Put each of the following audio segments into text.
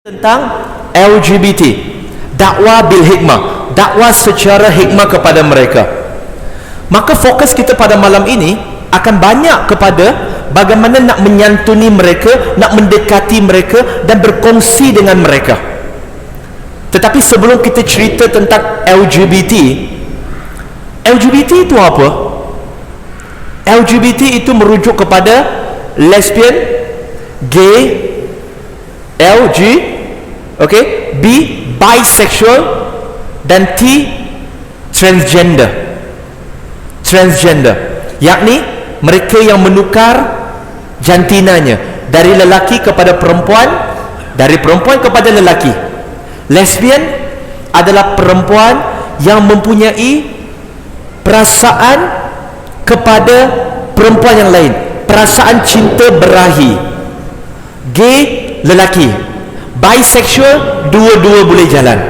tentang LGBT, dakwah bil hikmah, dakwah secara hikmah kepada mereka. Maka fokus kita pada malam ini akan banyak kepada bagaimana nak menyantuni mereka, nak mendekati mereka dan berkongsi dengan mereka. Tetapi sebelum kita cerita tentang LGBT itu apa? LGBT itu merujuk kepada lesbian, gay, LG, B, bisexual, dan T, transgender, yakni mereka yang menukar jantinanya dari lelaki kepada perempuan, dari perempuan kepada lelaki. Lesbian adalah perempuan yang mempunyai perasaan kepada perempuan yang lain, perasaan cinta berahi. Gay, lelaki. Bisexual, dua-dua boleh jalan.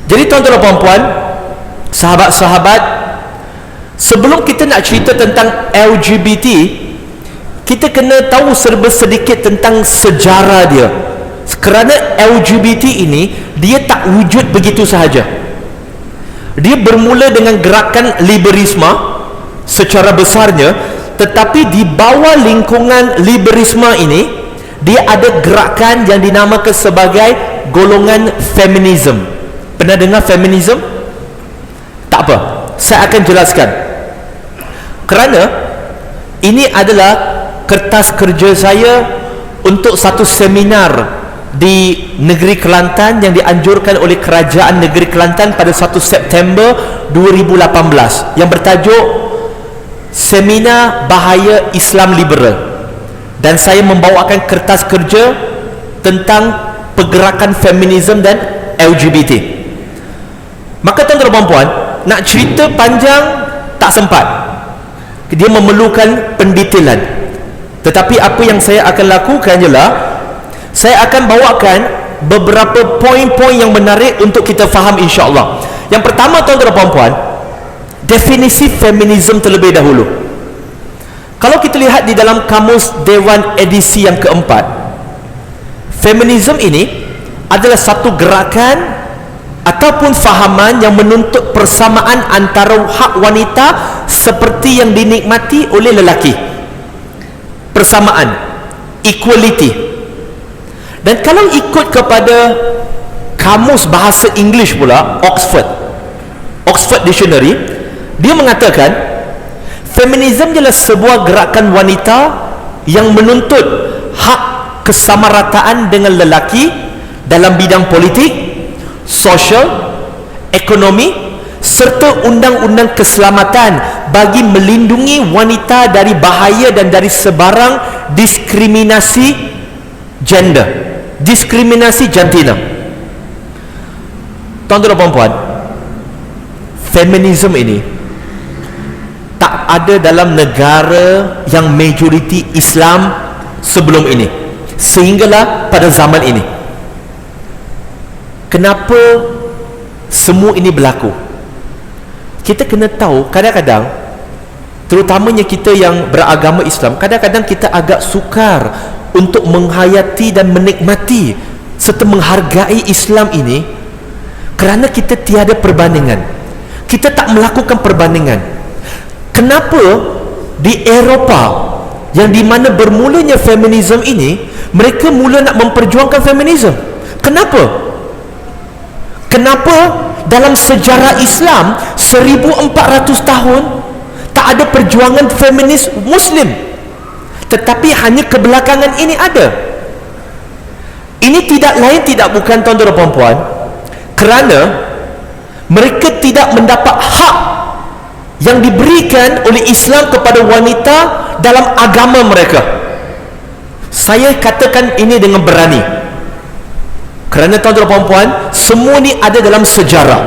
Jadi tuan-tuan dan puan-puan, sahabat-sahabat, sebelum kita nak cerita tentang LGBT, kita kena tahu serba sedikit tentang sejarah dia. Kerana LGBT ini dia tak wujud begitu sahaja. Dia bermula dengan gerakan liberisme secara besarnya, tetapi di bawah lingkungan liberisme ini dia ada gerakan yang dinamakan sebagai golongan feminism. Pernah dengar feminism? Tak apa, saya akan jelaskan. Kerana ini adalah kertas kerja saya untuk satu seminar di negeri Kelantan yang dianjurkan oleh kerajaan negeri Kelantan pada 1 September 2018 yang bertajuk Seminar Bahaya Islam Liberal, dan saya membawakan kertas kerja tentang pergerakan feminisme dan LGBT. Maka tuan-tuan dan puan-puan, nak cerita panjang tak sempat, dia memerlukan pendetailan. Tetapi apa yang saya akan lakukan ialah saya akan bawakan beberapa poin-poin yang menarik untuk kita faham, insya-Allah. Yang pertama, tuan-tuan dan puan-puan, definisi feminisme terlebih dahulu. Kalau kita lihat di dalam Kamus Dewan edisi yang keempat, feminisme ini adalah satu gerakan ataupun fahaman yang menuntut persamaan antara hak wanita seperti yang dinikmati oleh lelaki. Persamaan, equality. Dan kalau ikut kepada Kamus Bahasa Inggeris pula, Oxford Dictionary, dia mengatakan feminisme adalah sebuah gerakan wanita yang menuntut hak kesamarataan dengan lelaki dalam bidang politik, sosial, ekonomi serta undang-undang keselamatan bagi melindungi wanita dari bahaya dan dari sebarang diskriminasi gender, diskriminasi jantina. Tuan-tuan dan puan-puan, feminisme ini tak ada dalam negara yang majoriti Islam sebelum ini, sehinggalah pada zaman ini. Kenapa semua ini berlaku? Kita kena tahu, kadang-kadang terutamanya kita yang beragama Islam, kadang-kadang kita agak sukar untuk menghayati dan menikmati serta menghargai Islam ini kerana kita tiada perbandingan. Kita tak melakukan perbandingan. Kenapa di Eropah yang di mana bermulanya feminisme ini, mereka mula nak memperjuangkan feminisme? Kenapa? Kenapa dalam sejarah Islam 1400 tahun tak ada perjuangan feminis Muslim, tetapi hanya kebelakangan ini ada? Ini tidak lain tidak bukan, tuan-tuan dan puan-puan, kerana mereka tidak mendapat hak yang diberikan oleh Islam kepada wanita dalam agama mereka. Saya katakan ini dengan berani kerana, tuan-tuan dan puan-puan, semua ini ada dalam sejarah.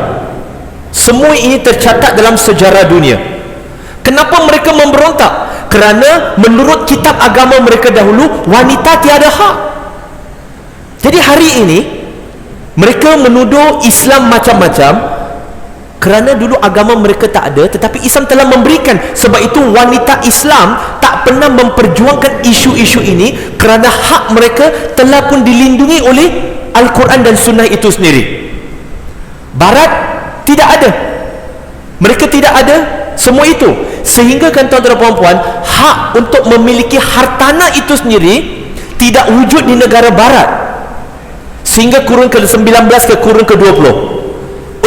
Semua ini tercatat dalam sejarah dunia. Kenapa mereka memberontak? Kerana menurut kitab agama mereka dahulu, wanita tiada hak. Jadi hari ini mereka menuduh Islam macam-macam, Kerana dulu agama mereka tak ada, tetapi Islam telah memberikan. Sebab itu wanita Islam tak pernah memperjuangkan isu-isu ini, kerana hak mereka telah pun dilindungi oleh Al-Quran dan Sunnah itu sendiri. Barat tidak ada, mereka tidak ada semua itu. Sehingga kan tuan-tuan dan puan-puan, hak untuk memiliki hartanah itu sendiri tidak wujud di negara Barat sehingga kurun ke-19 ke kurun ke-20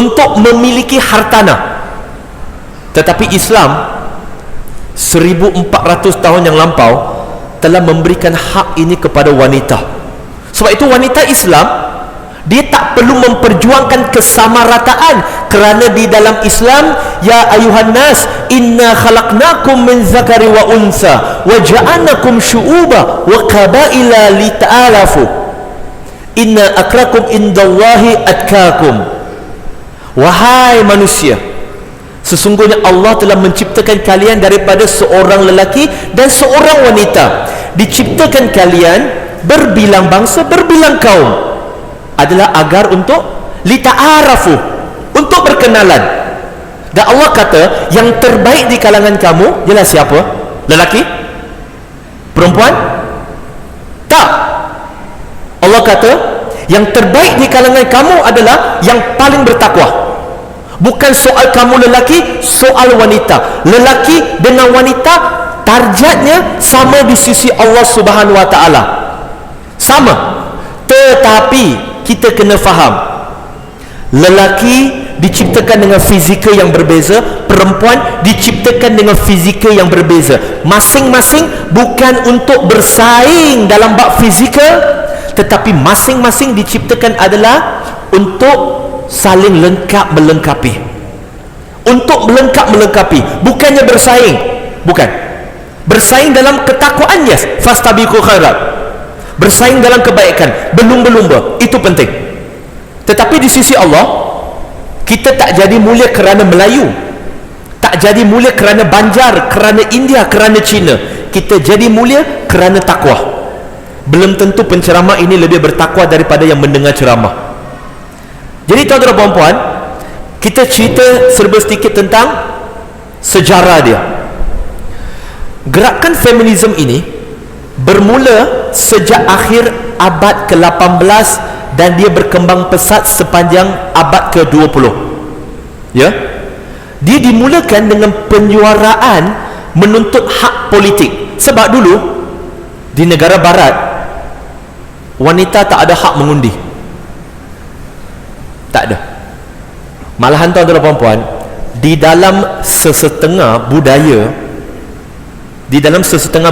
untuk memiliki hartanah. Tetapi Islam 1400 tahun yang lampau telah memberikan hak ini kepada wanita. Sebab itu wanita Islam, dia tak perlu memperjuangkan kesamarataan, kerana di dalam Islam, ya ayuhan nas inna khalaqnakum min zakari wa unsa wa ja'alnakum syu'uba wa qabaila lita'alafu inna akrakum indallahi atkakum. Wahai manusia, sesungguhnya Allah telah menciptakan kalian daripada seorang lelaki dan seorang wanita. Diciptakan kalian berbilang bangsa, berbilang kaum, adalah agar untuk lita'arafu, untuk berkenalan. Dan Allah kata yang terbaik di kalangan kamu ialah siapa? Lelaki? Perempuan? Tak. Allah kata yang terbaik di kalangan kamu adalah yang paling bertakwa. Bukan soal kamu lelaki, soal wanita. Lelaki dengan wanita darjatnya sama di sisi Allah Subhanahu Wa Taala, sama. Tetapi kita kena faham, lelaki diciptakan dengan fizikal yang berbeza, perempuan diciptakan dengan fizikal yang berbeza. Masing-masing bukan untuk bersaing dalam bab fizikal, tetapi masing-masing diciptakan adalah untuk saling lengkap melengkapi, untuk melengkap melengkapi, bukannya bersaing. Bukan bersaing dalam ketakwaan, yes, fastabiqul khairat, bersaing dalam kebaikan, berlumba-lumba, itu penting. Tetapi di sisi Allah, kita tak jadi mulia kerana Melayu, tak jadi mulia kerana Banjar, kerana India, kerana Cina. Kita jadi mulia kerana takwa. Belum tentu penceramah ini lebih bertakwa daripada yang mendengar ceramah. Jadi tuan-tuan dan puan-puan, kita cerita serba sedikit tentang sejarah dia. Gerakan feminisme ini bermula sejak akhir abad ke-18 dan dia berkembang pesat sepanjang abad ke-20. Ya, dia dimulakan dengan penyuaraan menuntut hak politik. Sebab dulu di negara Barat, wanita tak ada hak mengundi, tak ada. Malahan tuan-tuan dan puan-puan, di dalam sesetengah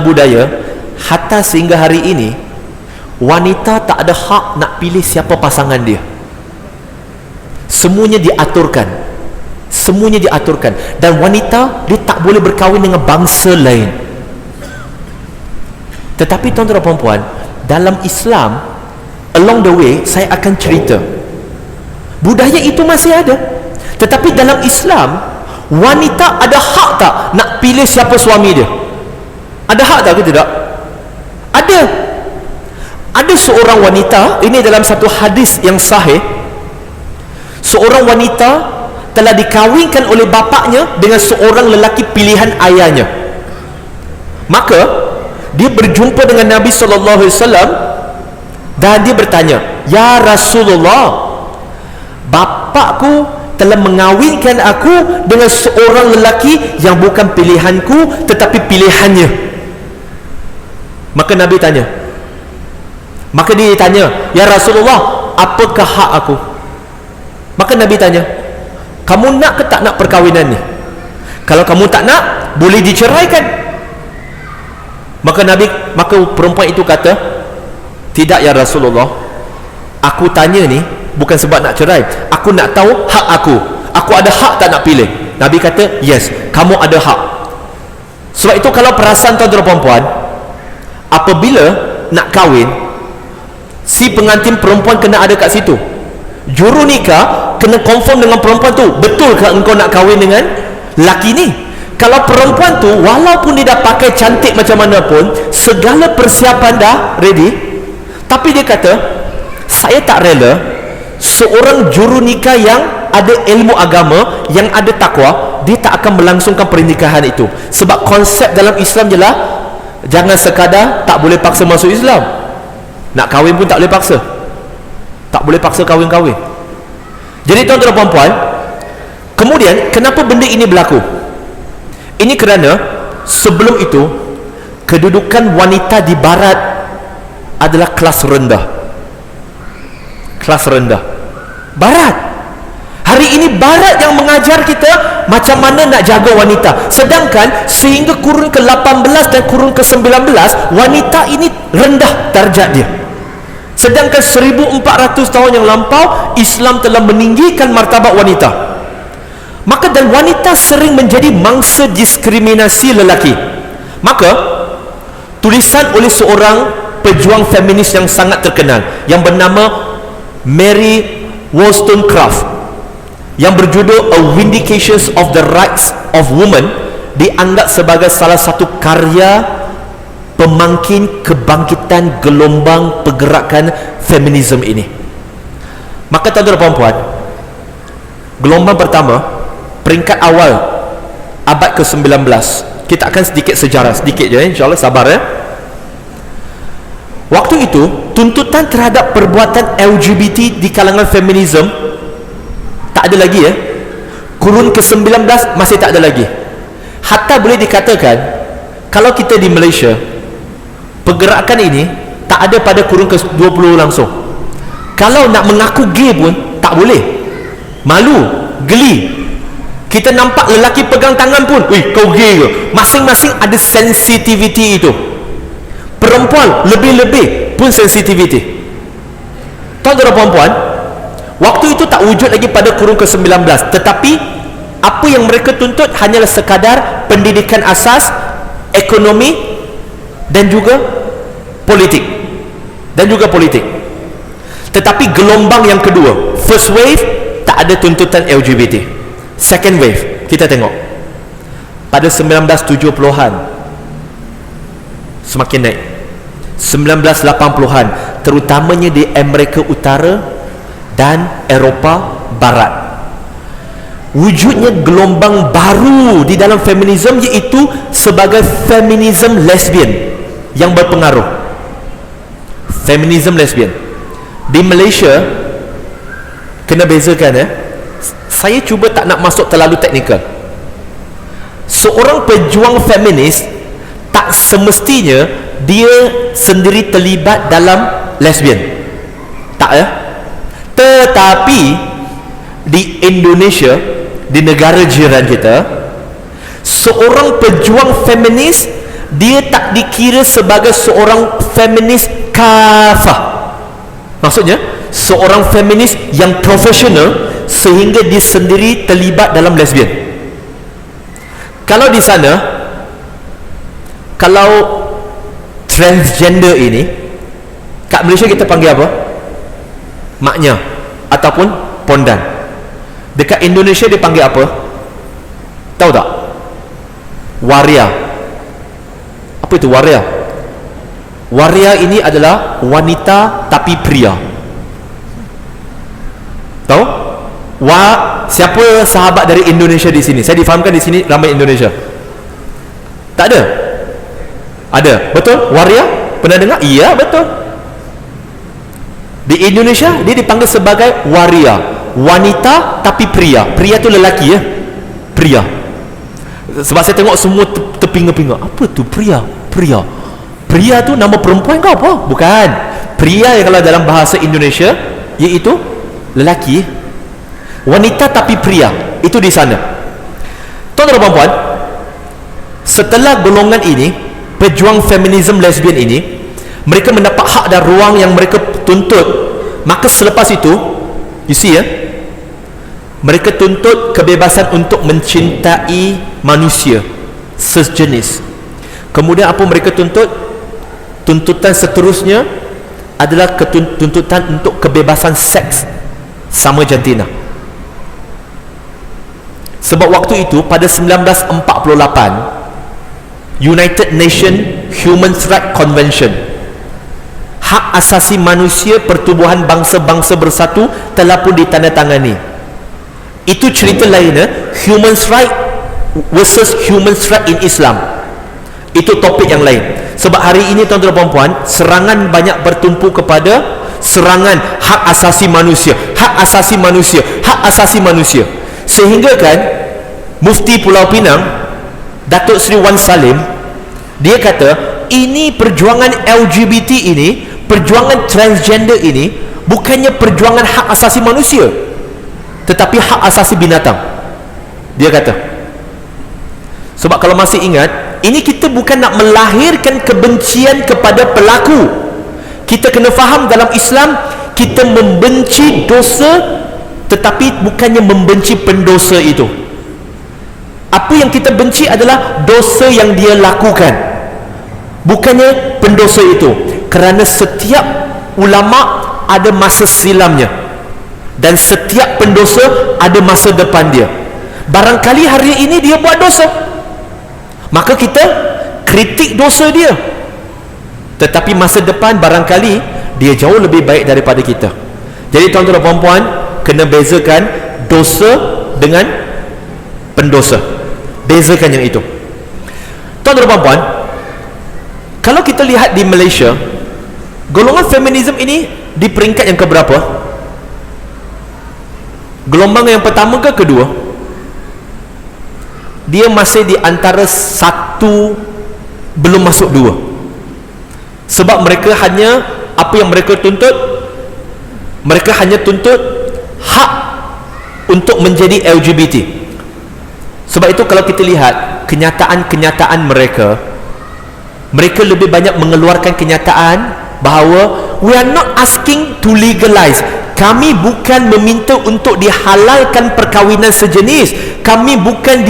budaya, hatta sehingga hari ini, wanita tak ada hak nak pilih siapa pasangan dia. Semuanya diaturkan, dan wanita dia tak boleh berkahwin dengan bangsa lain. Tetapi tuan-tuan dan puan-puan, dalam Islam, along the way saya akan cerita, budaya itu masih ada. Tetapi dalam Islam, wanita ada hak tak nak pilih siapa suami dia? Ada hak tak ke tidak? Ada. Ada seorang wanita, ini dalam satu hadis yang sahih, seorang wanita telah dikahwinkan oleh bapaknya dengan seorang lelaki pilihan ayahnya. Maka dia berjumpa dengan Nabi SAW dan dia bertanya, "Ya Rasulullah, bapakku telah mengawinkan aku dengan seorang lelaki yang bukan pilihanku tetapi pilihannya." Maka Nabi tanya, "Ya Rasulullah, apakah hak aku?" Maka Nabi tanya, "Kamu nak ke tak nak perkahwinan ni? Kalau kamu tak nak, boleh diceraikan." Maka perempuan itu kata, "Tidak ya Rasulullah, aku tanya ni bukan sebab nak cerai, aku nak tahu hak aku ada hak tak nak pilih." Nabi kata, "Yes, kamu ada hak." Sebab itu kalau perasan tuan-tuan dan puan-puan, apabila nak kahwin, si pengantin perempuan kena ada kat situ. Juru nikah kena confirm dengan perempuan tu, betul ke engkau nak kahwin dengan lelaki ni? Kalau perempuan tu walaupun dia dah pakai cantik macam mana pun, segala persiapan dah ready, tapi dia kata, "Saya tak rela seorang juru nikah yang ada ilmu agama, yang ada takwa, dia tak akan melangsungkan pernikahan itu. Sebab konsep dalam Islam jelah jangan sekadar tak boleh paksa masuk Islam, nak kahwin pun tak boleh paksa, tak boleh paksa kahwin-kahwin. Jadi tuan-tuan dan puan-puan, kemudian kenapa benda ini berlaku? Ini kerana sebelum itu kedudukan wanita di barat adalah kelas rendah. Kelas rendah barat. Hari ini barat yang mengajar kita macam mana nak jaga wanita, sedangkan sehingga kurun ke-18 dan kurun ke-19 wanita ini rendah darjat dia. Sedangkan 1400 tahun yang lampau Islam telah meninggikan martabat wanita. Maka dan wanita sering menjadi mangsa diskriminasi lelaki. Maka tulisan oleh seorang pejuang feminis yang sangat terkenal yang bernama Mary Wollstonecraft yang berjudul A Vindication of the Rights of Women dianggap sebagai salah satu karya pemangkin kebangkitan gelombang pergerakan feminisme ini. Maka tuan-tuan dan puan-puan, gelombang pertama, peringkat awal abad ke-19, kita akan sedikit sejarah, sedikit je, insyaAllah, sabar ya. Waktu itu tuntutan terhadap perbuatan LGBT di kalangan feminisme tak ada lagi ya. Kurun ke-19 masih tak ada lagi. Hatta boleh dikatakan kalau kita di Malaysia, pergerakan ini tak ada pada kurun ke-20 langsung. Kalau nak mengaku gay pun tak boleh, malu, geli. Kita nampak lelaki pegang tangan pun, wih kau gay ke? Masing-masing ada sensitivity itu. Perempuan lebih-lebih pun sensitivity. Tuan-tuan dan puan-puan, waktu itu tak wujud lagi pada kurun ke-19, tetapi apa yang mereka tuntut hanyalah sekadar pendidikan asas, ekonomi dan juga politik. Tetapi gelombang yang kedua, first wave, tak ada tuntutan LGBT. Second wave, kita tengok pada 1970-an semakin naik, 1980-an terutamanya di Amerika Utara dan Eropah Barat, wujudnya gelombang baru di dalam feminisme, iaitu sebagai feminisme lesbian yang berpengaruh. Feminisme lesbian di Malaysia kena bezakan ya. Saya cuba tak nak masuk terlalu teknikal. Seorang pejuang feminis tak semestinya dia sendiri terlibat dalam lesbian, tak ya. Tetapi di Indonesia, di negara jiran kita, seorang pejuang feminis dia tak dikira sebagai seorang feminis kafah. Maksudnya seorang feminis yang profesional sehingga dia sendiri terlibat dalam lesbian. Kalau di sana, kalau transgender ini kat Malaysia kita panggil apa? Maknya ataupun pondan. Dekat Indonesia dia panggil apa? Tahu tak? Waria. Apa itu waria? Waria ini adalah wanita tapi pria. Tahu? Siapa sahabat dari Indonesia di sini? Saya difahamkan di sini ramai Indonesia. Tak ada? Ada, betul? Waria? Pernah dengar? Iya, betul. Di Indonesia dia dipanggil sebagai waria, wanita tapi pria. Pria tu lelaki ya, pria. Sebab saya tengok semua terpinga-pinga. Apa tu pria? Pria tu nama perempuan ke apa? Bukan. Pria yang kalau dalam bahasa Indonesia iaitu lelaki. Wanita tapi pria, itu di sana. Tuan-tuan dan puan, setelah golongan ini, pejuang feminisme lesbian ini, mereka mendapat hak dan ruang yang mereka tuntut, maka selepas itu, you see ya, mereka tuntut kebebasan untuk mencintai manusia sejenis. Kemudian apa mereka tuntut? Tuntutan seterusnya adalah tuntutan untuk kebebasan seks sama jantina. Sebab waktu itu pada 1948 United Nations Human Rights Convention, hak asasi manusia pertubuhan bangsa-bangsa bersatu, telah pun ditandatangani. Itu cerita lain. Human right versus human right in Islam, itu topik yang lain. Sebab hari ini tuan-tuan dan puan, serangan banyak bertumpu kepada serangan hak asasi manusia, hak asasi manusia, hak asasi manusia. Sehingga kan Mufti Pulau Pinang, Datuk Seri Wan Salim, dia kata ini perjuangan LGBT ini, perjuangan transgender ini bukannya perjuangan hak asasi manusia, tetapi hak asasi binatang. Dia kata, sebab kalau masih ingat, ini kita bukan nak melahirkan kebencian kepada pelaku. Kita kena faham dalam Islam, kita membenci dosa, tetapi bukannya membenci pendosa itu. Apa yang kita benci adalah dosa yang dia lakukan, bukannya pendosa itu. Kerana setiap ulama ada masa silamnya, dan setiap pendosa ada masa depan dia. Barangkali hari ini dia buat dosa, maka kita kritik dosa dia, tetapi masa depan barangkali dia jauh lebih baik daripada kita. Jadi tuan-tuan dan puan-puan, kena bezakan dosa dengan pendosa. Bezakan yang itu. Tuan-tuan dan puan-puan, kalau kita lihat di Malaysia, golongan feminism ini di peringkat yang keberapa? Gelombang yang pertama ke kedua? Dia masih di antara satu, belum masuk dua. Sebab mereka hanya, apa yang mereka tuntut, mereka hanya tuntut hak untuk menjadi LGBT. Sebab itu kalau kita lihat kenyataan-kenyataan mereka, mereka lebih banyak mengeluarkan kenyataan bahawa we are not asking to legalize. Kami bukan meminta untuk dihalalkan perkahwinan sejenis. Kami bukan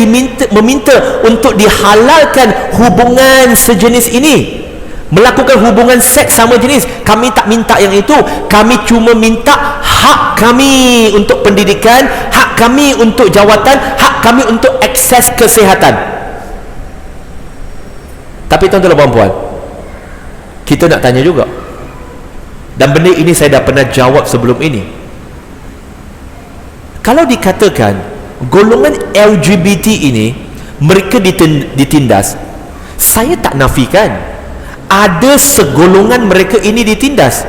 meminta untuk dihalalkan hubungan sejenis ini, melakukan hubungan seks sama jenis. Kami tak minta yang itu. Kami cuma minta hak kami untuk pendidikan, hak kami untuk jawatan, hak kami untuk akses kesihatan. Tapi tuan-tuan dan puan-puan, kita nak tanya juga, dan benda ini saya dah pernah jawab sebelum ini. Kalau dikatakan golongan LGBT ini mereka ditindas, saya tak nafikan ada segolongan mereka ini ditindas.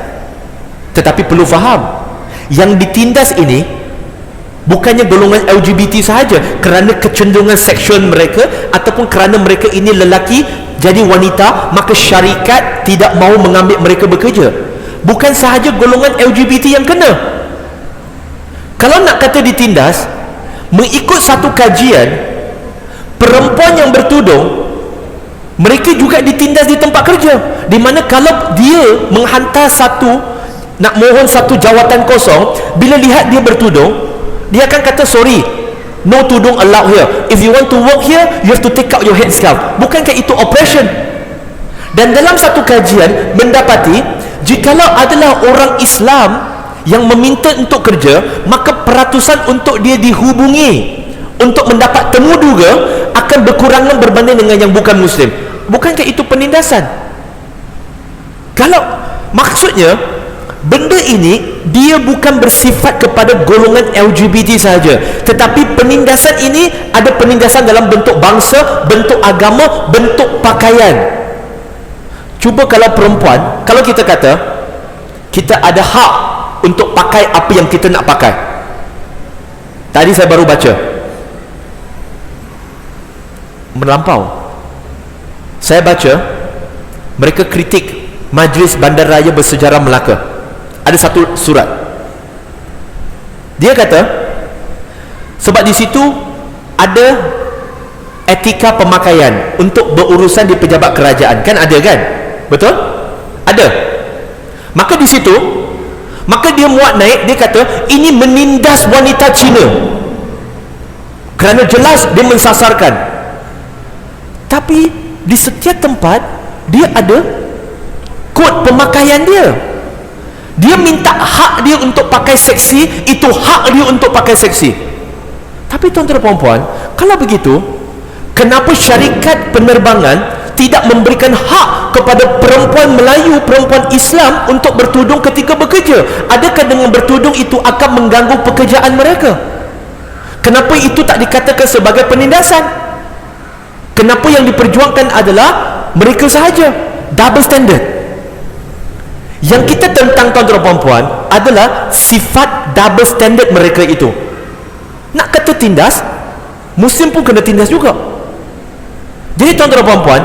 Tetapi perlu faham, yang ditindas ini bukannya golongan LGBT sahaja kerana kecenderungan seksual mereka, ataupun kerana mereka ini lelaki jadi wanita, maka syarikat tidak mahu mengambil mereka bekerja. Bukan sahaja golongan LGBT yang kena. Kalau nak kata ditindas, mengikut satu kajian, perempuan yang bertudung mereka juga ditindas di tempat kerja. Di mana kalau dia menghantar nak mohon satu jawatan kosong, bila lihat dia bertudung, dia akan kata sorry, no tudung allowed here. If you want to work here, you have to take out your headscarf. Bukankah itu oppression? Dan dalam satu kajian mendapati, jikalau adalah orang Islam yang meminta untuk kerja, maka peratusan untuk dia dihubungi untuk mendapat temuduga akan berkurangan berbanding dengan yang bukan Muslim. Bukankah itu penindasan? Kalau maksudnya benda ini dia bukan bersifat kepada golongan LGBT sahaja, tetapi penindasan ini ada penindasan dalam bentuk bangsa, bentuk agama, bentuk pakaian. Cuba kalau perempuan, kalau kita kata kita ada hak untuk pakai apa yang kita nak pakai. Tadi saya baru baca, melampau, saya baca mereka kritik Majlis Bandaraya Bersejarah Melaka. Ada satu surat, dia kata sebab di situ ada etika pemakaian untuk berurusan di pejabat kerajaan, kan ada kan? Betul? Ada. Maka di situ, maka dia muat naik, dia kata ini menindas wanita Cina kerana jelas dia mensasarkan. Tapi di setiap tempat dia ada kod pemakaian dia. Dia minta hak dia untuk pakai seksi, itu hak dia untuk pakai seksi. Tapi tuan-tuan dan puan-puan, kalau begitu, kenapa syarikat penerbangan tidak memberikan hak kepada perempuan Melayu, perempuan Islam untuk bertudung ketika bekerja? Adakah dengan bertudung itu akan mengganggu pekerjaan mereka? Kenapa itu tak dikatakan sebagai penindasan? Kenapa yang diperjuangkan adalah mereka sahaja? Double standard. Yang kita tentang, tuan-tuan dan puan, adalah sifat double standard mereka itu. Nak kata tindas, Muslim pun kena tindas juga. Jadi tuan-tuan dan puan,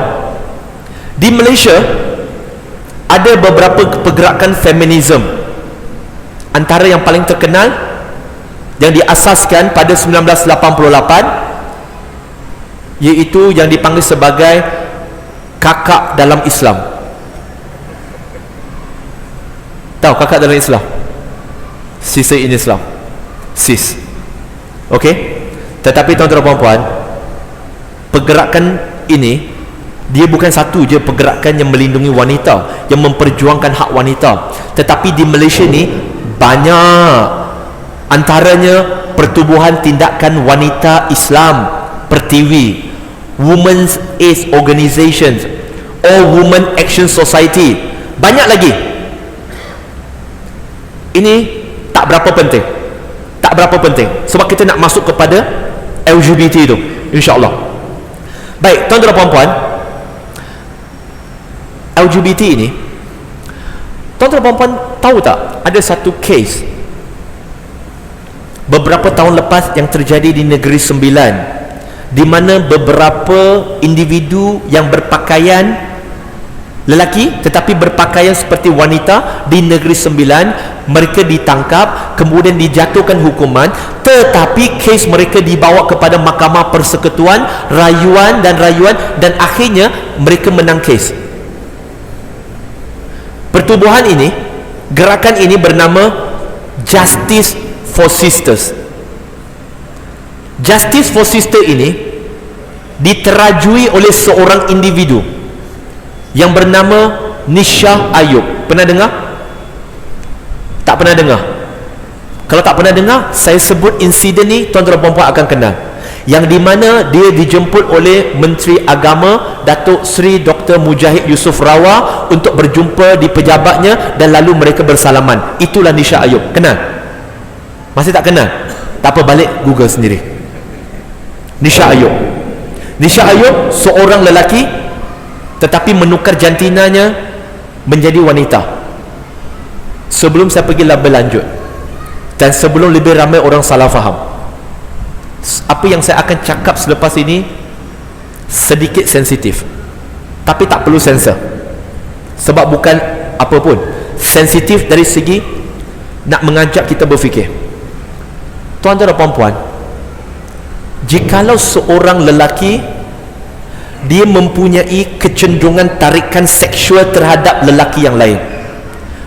di Malaysia ada beberapa pergerakan feminism. Antara yang paling terkenal yang diasaskan pada 1988, iaitu yang dipanggil sebagai kakak dalam Islam. Tahu kakak dalam Islam? Sister in Islam, sis. Okey. Tetapi tuan-tuan dan puan, pergerakan ini dia bukan satu je pergerakan yang melindungi wanita, yang memperjuangkan hak wanita. Tetapi di Malaysia ni banyak. Antaranya Pertubuhan Tindakan Wanita Islam, Pertiwi, Women's Aid Organizations, or Women Action Society. Banyak lagi. Ini tak berapa penting. Tak berapa penting. Sebab kita nak masuk kepada LGBT itu, insya-Allah. Baik, tuan-tuan dan puan-puan, LGBT ini, tuan-tuan dan puan-puan tahu tak, ada satu case beberapa tahun lepas yang terjadi di Negeri Sembilan, di mana beberapa individu yang berpakaian lelaki tetapi berpakaian seperti wanita di Negeri Sembilan, mereka ditangkap, kemudian dijatuhkan hukuman, tetapi kes mereka dibawa kepada Mahkamah Persekutuan, rayuan, dan akhirnya mereka menang kes. Pertubuhan ini, gerakan ini bernama Justice for Sisters. Justice for Sisters ini diterajui oleh seorang individu yang bernama Nisha Ayub. Pernah dengar? Tak pernah dengar? Kalau tak pernah dengar, saya sebut insiden ni, tuan-tuan dan puan-puan akan kenal. Yang di mana dia dijemput oleh Menteri Agama Datuk Seri Dr. Mujahid Yusof Rawah untuk berjumpa di pejabatnya, dan lalu mereka bersalaman. Itulah Nisha Ayub. Kenal? Masih tak kenal? Tak apa, balik Google sendiri. Nisha Ayub. Nisha Ayub seorang lelaki tetapi menukar jantinanya menjadi wanita. Sebelum saya pergi lebih lanjut, dan sebelum lebih ramai orang salah faham, apa yang saya akan cakap selepas ini sedikit sensitif, tapi tak perlu sensor. Sebab bukan apa pun, sensitif dari segi nak mengajak kita berfikir. Tuan-tuan dan puan-puan, jikalau seorang lelaki dia mempunyai kecenderungan tarikan seksual terhadap lelaki yang lain,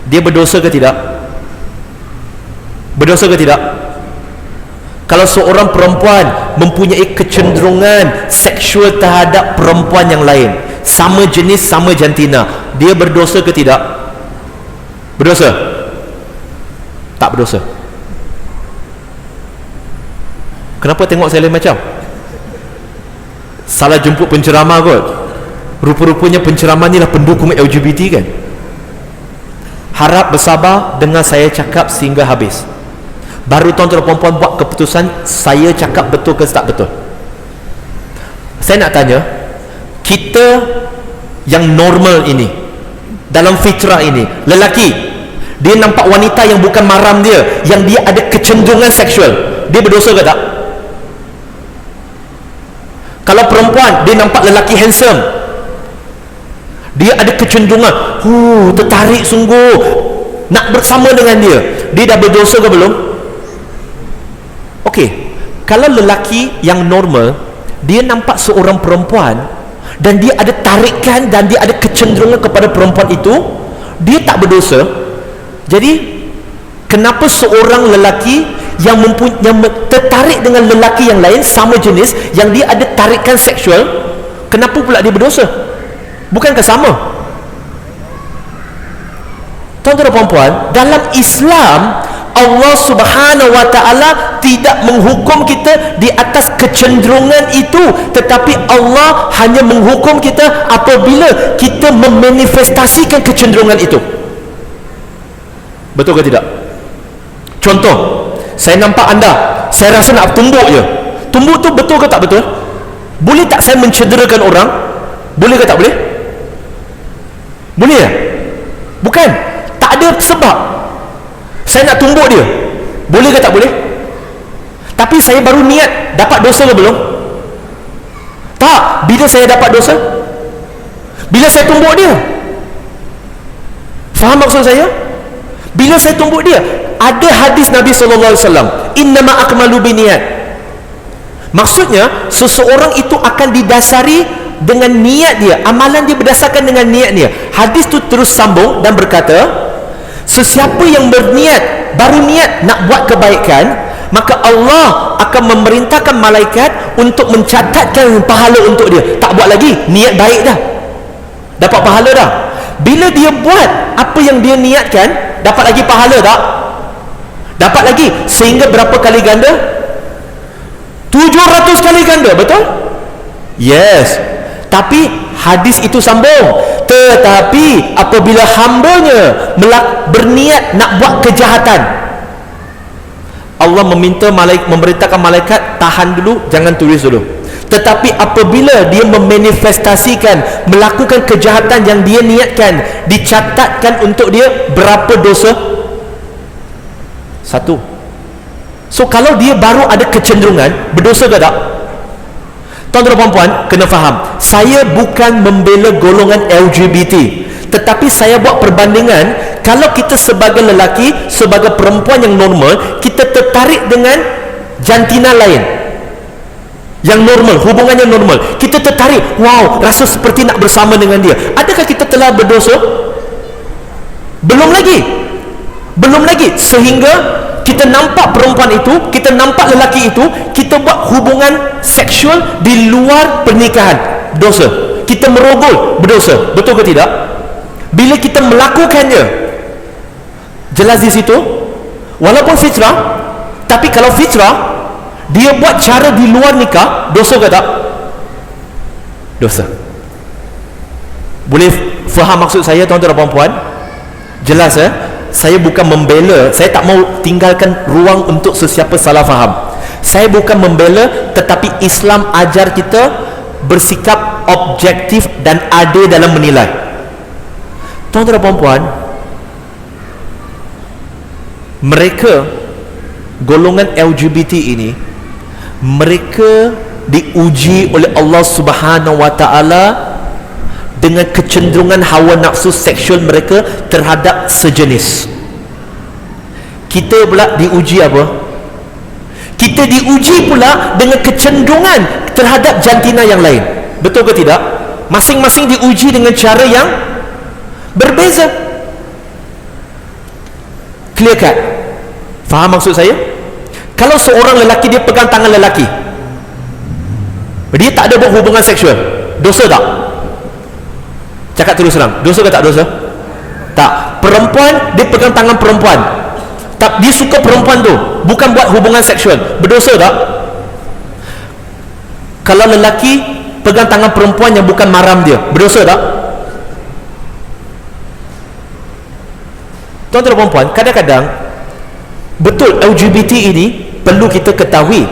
dia berdosa ke tidak? Berdosa ke tidak? Kalau seorang perempuan mempunyai kecenderungan seksual terhadap perempuan yang lain, sama jenis, sama jantina, dia berdosa ke tidak? Berdosa? Tak berdosa. Kenapa tengok saya lain macam? Salah jemput penceramah kot. Rupa-rupanya penceramah ni lah pendukung LGBT kan? Harap bersabar dengar saya cakap sehingga habis. Baru tuan-tuan dan puan-puan buat keputusan saya cakap betul ke tak betul. Saya nak tanya, kita yang normal ini, dalam fitrah ini, lelaki dia nampak wanita yang bukan mahram dia, yang dia ada kecenderungan seksual, dia berdosa ke tak? Kalau perempuan dia nampak lelaki handsome, dia ada kecenderungan tertarik sungguh nak bersama dengan dia, dia dah berdosa ke belum? Okey, kalau lelaki yang normal dia nampak seorang perempuan dan dia ada tarikan dan dia ada kecenderungan kepada perempuan itu, dia tak berdosa. Jadi kenapa seorang lelaki yang tertarik dengan lelaki yang lain sama jenis, yang dia ada tarikan seksual, kenapa pula dia berdosa? Bukankah sama? Tuan-tuan dan puan-puan, dalam Islam Allah Subhanahu wa ta'ala tidak menghukum kita di atas kecenderungan itu, tetapi Allah hanya menghukum kita apabila kita memanifestasikan kecenderungan itu. Betul ke tidak? Contoh, saya nampak anda saya rasa nak tumbuk je. Tumbuk tu betul ke tak betul? Boleh tak saya mencederakan orang? Boleh ke tak boleh? Boleh ya? Bukan, tak ada sebab saya nak tumbuk dia. Boleh ke tak boleh? Tapi saya baru niat, dapat dosa ke belum? Tak. Bila saya dapat dosa? Bila saya tumbuk dia. Faham maksud saya? Bila saya tumbuk dia, ada hadis Nabi SAW, innama akmalu biniyat. Maksudnya seseorang itu akan didasari dengan niat dia, amalan dia berdasarkan dengan niat dia. Hadis tu terus sambung dan berkata, sesiapa yang berniat, baru niat nak buat kebaikan, maka Allah akan memerintahkan malaikat untuk mencatatkan pahala untuk dia. Tak buat lagi, niat baik dah, dapat pahala dah. Bila dia buat apa yang dia niatkan, dapat lagi pahala tak? Dapat lagi. Sehingga berapa kali ganda? 700 kali ganda, betul? Yes. Tapi hadis itu sambung, tetapi apabila hambanya berniat nak buat kejahatan, Allah memerintahkan malaikat, tahan dulu, jangan tulis dulu. Tetapi apabila dia memanifestasikan, melakukan kejahatan yang dia niatkan, dicatatkan untuk dia berapa dosa? 1. So kalau dia baru ada kecenderungan, berdosa ke tak? Tuan-tuan dan puan, kena faham, saya bukan membela golongan LGBT, tetapi saya buat perbandingan. Kalau kita sebagai lelaki, sebagai perempuan yang normal, kita tertarik dengan jantina lain yang normal, hubungan yang normal, kita tertarik, wow, rasa seperti nak bersama dengan dia, adakah kita telah berdosa? Belum lagi. Sehingga kita nampak perempuan itu, kita nampak lelaki itu, kita buat hubungan seksual di luar pernikahan, dosa. Kita merogol, berdosa. Betul ke tidak? Bila kita melakukannya, jelas di situ, walaupun fitrah. Tapi kalau fitrah, dia buat cara di luar nikah, dosa ke tak? Dosa. Boleh faham maksud saya, tuan-tuan dan puan? Jelas ya? Saya bukan membela, saya tak mau tinggalkan ruang untuk sesiapa salah faham. Saya bukan membela, tetapi Islam ajar kita bersikap objektif dan adil dalam menilai. Tuan-tuan dan puan, mereka golongan LGBT ini, mereka diuji oleh Allah Subhanahu wa ta'ala dengan kecenderungan hawa nafsu seksual mereka terhadap sejenis. Kita pula diuji apa? Kita diuji pula dengan kecenderungan terhadap jantina yang lain. Betul ke tidak? Masing-masing diuji dengan cara yang berbeza. Clear cut? Faham maksud saya? Kalau seorang lelaki, dia pegang tangan lelaki, dia tak ada buat hubungan seksual, dosa tak? Cakap terus terang, dosa ke tak dosa? Tak. Perempuan, dia pegang tangan perempuan, tak, dia suka perempuan tu, bukan buat hubungan seksual, berdosa tak? Kalau lelaki pegang tangan perempuan yang bukan mahram dia, berdosa tak? Tuan-tuan dan puan, kadang-kadang betul LGBT ini perlu kita ketahui,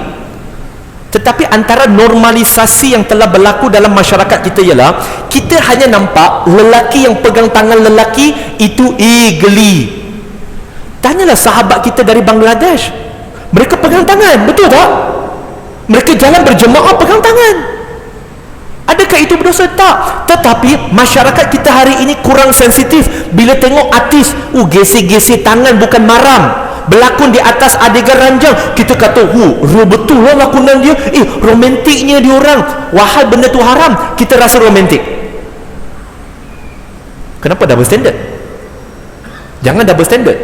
tetapi antara normalisasi yang telah berlaku dalam masyarakat kita ialah, kita hanya nampak lelaki yang pegang tangan lelaki itu geli. Tanyalah sahabat kita dari Bangladesh, mereka pegang tangan, betul tak? Mereka jalan berjemaah pegang tangan. Adakah itu berdosa? Tak. Tetapi masyarakat kita hari ini kurang sensitif. Bila tengok artis, gesek-gesek tangan bukan mahram, berlakon di atas adegan ranjang, kita kata, betul lah lakonan dia, romantiknya diorang. Wahai benda tu haram, kita rasa romantik. Kenapa double standard? Jangan double standard.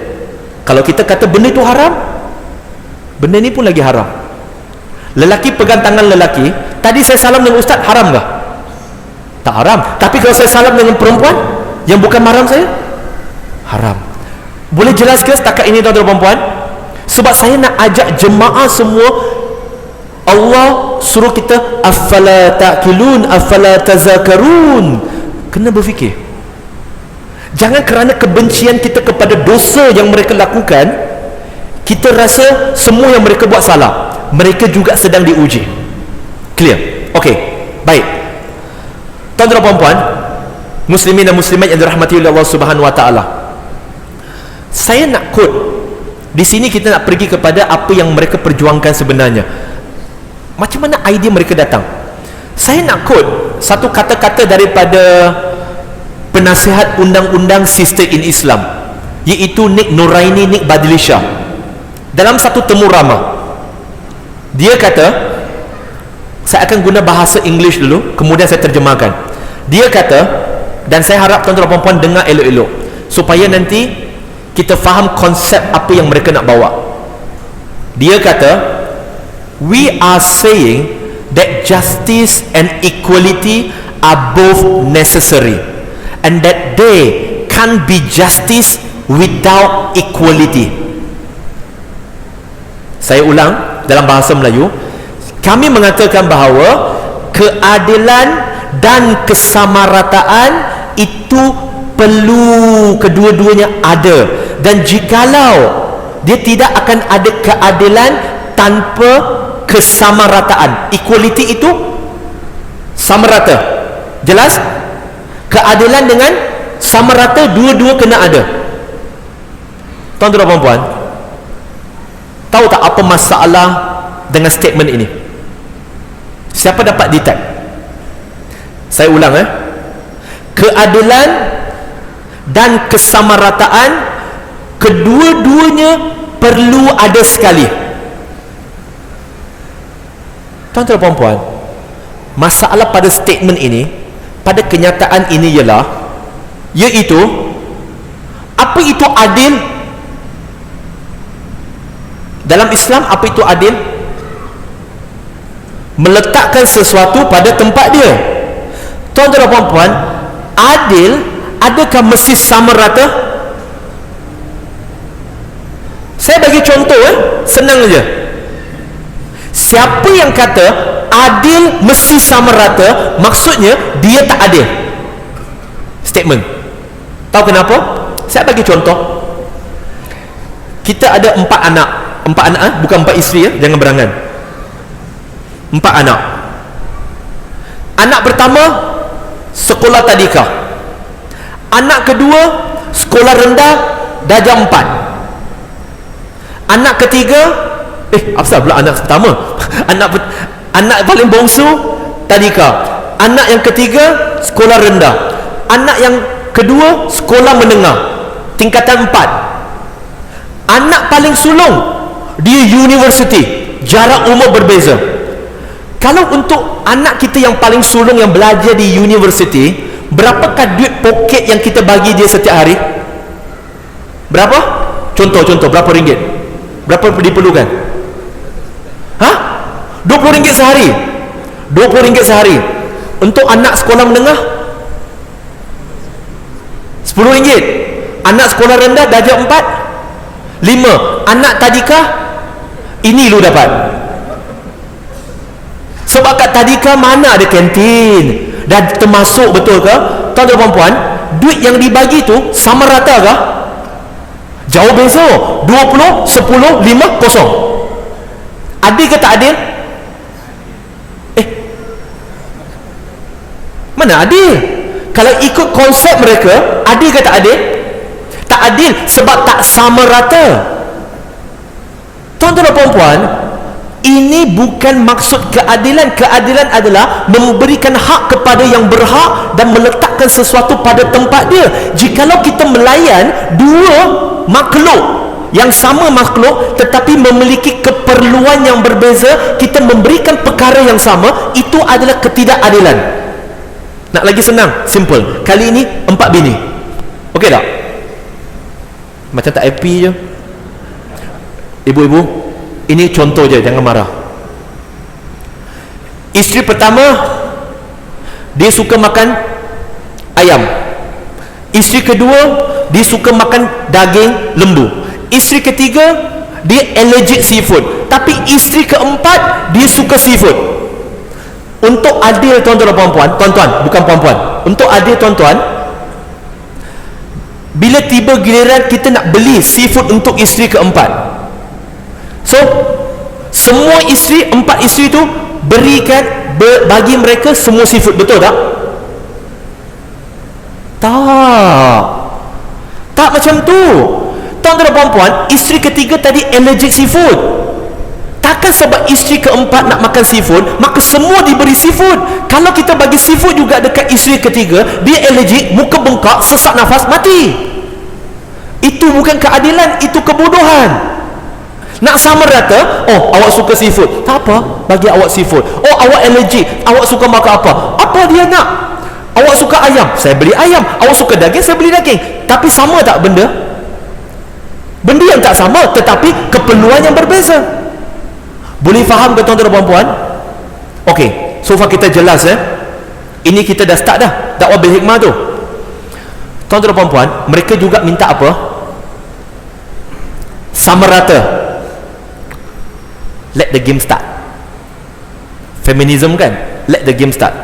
Kalau kita kata benda tu haram, benda ni pun lagi haram. Lelaki pegang tangan lelaki, tadi saya salam dengan ustaz, haram kah? Tak haram. Tapi kalau saya salam dengan perempuan yang bukan mahram saya, haram. Boleh jelaskan setakat ini, tuan-tuan dan puan? Sebab saya nak ajak jemaah semua, Allah suruh kita afala ta'qilun, afala tazakarun. Kena berfikir. Jangan kerana kebencian kita kepada dosa yang mereka lakukan, kita rasa semua yang mereka buat salah, mereka juga sedang diuji. Clear? Okey, baik. Tuan-tuan dan puan-puan, muslimin dan muslimat yang dirahmati oleh Allah Subhanahu wa taala, saya nak quote di sini. Kita nak pergi kepada apa yang mereka perjuangkan sebenarnya, macam mana idea mereka datang. Saya nak quote satu kata-kata daripada penasihat undang-undang Sisters in Islam, iaitu Nik Nuraini Nik Badlisha. Dalam satu temu ramah, dia kata, saya akan guna bahasa English dulu, kemudian saya terjemahkan. Dia kata, dan saya harap tuan-tuan dan puan-puan dengar elok-elok, supaya nanti kita faham konsep apa yang mereka nak bawa. Dia kata, we are saying that justice and equality are both necessary, and that there can't be justice without equality. Saya ulang dalam bahasa Melayu, kami mengatakan bahawa keadilan dan kesamarataan itu perlu kedua-duanya ada, dan jikalau dia tidak akan ada keadilan tanpa kesamarataan. Equality itu sama rata, jelas? Keadilan dengan sama rata, dua-dua kena ada. Tuan-tuan dan puan-puan, tahu tak apa masalah dengan statement ini? Siapa dapat detect? Saya ulang, keadilan dan kesamarataan kedua-duanya perlu ada sekali. Tuan-tuan dan puan-puan, masalah pada statement ini, pada kenyataan ini ialah, iaitu apa itu adil? Dalam Islam, apa itu adil? Meletakkan sesuatu pada tempat dia. Tuan-tuan dan puan-puan, adil adakah mesti sama rata? Saya bagi contoh, senang saja. Siapa yang kata adil mesti sama rata, maksudnya dia tak adil. Statement. Tahu kenapa? Saya bagi contoh. Kita ada 4 anak. 4 anak, bukan 4 isteri, jangan berangan. 4 anak. Anak pertama sekolah tadika. Anak kedua sekolah rendah darjah 4. Anak ketiga, apa pula anak pertama? anak paling bongsu tadika. Anak yang ketiga sekolah rendah. Anak yang kedua sekolah menengah tingkatan 4. Anak paling sulung dia universiti, jarak umur berbeza. Kalau untuk anak kita yang paling sulung yang belajar di universiti, berapakah duit poket yang kita bagi dia setiap hari? Berapa? Contoh berapa ringgit? Berapa diperlukan? RM20 sehari. RM20 sehari. Untuk anak sekolah menengah RM10. Anak sekolah rendah darjah 4 5. Anak tadika ini lu dapat. Sebab kat tadika mana ada kantin, dan termasuk, betul ke tuan-tuan dan puan, duit yang dibagi tu sama rata ke? Jauh beza. 20, 10, 5, kosong. Adil ke tak adil? Mana adil? Kalau ikut konsep mereka, adil ke tak adil? Tak adil, sebab tak sama rata. Tuan-tuan dan puan-puan, ini bukan maksud keadilan. Keadilan adalah memberikan hak kepada yang berhak dan meletakkan sesuatu pada tempat dia. Jikalau kita melayan dua makhluk yang sama makhluk tetapi memiliki keperluan yang berbeza, kita memberikan perkara yang sama, itu adalah ketidakadilan. Nak lagi senang, simple. Kali ini 4 bini. Okey tak? Macam tak happy je. Ibu-ibu, ini contoh je, jangan marah. Isteri pertama, dia suka makan ayam. Isteri kedua, dia suka makan daging lembu. Isteri ketiga, dia allergic seafood. Tapi isteri keempat, dia suka seafood. Untuk adil tuan-tuan dan puan-puan, tuan-tuan, bukan puan-puan, untuk adil tuan-tuan, bila tiba giliran kita nak beli seafood untuk isteri keempat, So semua isteri, 4 isteri tu berikan, bagi mereka semua seafood. Betul tak? Tak macam tu. Tuan-tuan dan puan-puan, isteri ketiga tadi allergic seafood. Takkan sebab isteri keempat nak makan seafood maka semua diberi seafood. Kalau kita bagi seafood juga dekat isteri ketiga, dia allergic, muka bengkak, sesak nafas, mati. Itu bukan keadilan, itu kebodohan. Nak sama rata, oh awak suka seafood, tak apa, bagi awak seafood. Oh awak allergic, awak suka makan apa? Apa dia nak? Awak suka ayam, saya beli ayam. Awak suka daging, saya beli daging. Tapi sama tak benda? Benda yang tak sama, tetapi keperluan yang berbeza. Boleh faham ke tuan-tuan dan puan-puan? Okey, so far kita jelas Ini kita dah start dah dakwah bil hikmah tu. Tuan-tuan dan puan-puan, mereka juga minta apa? Sama rata. Let the game start. Feminism kan? Let the game start.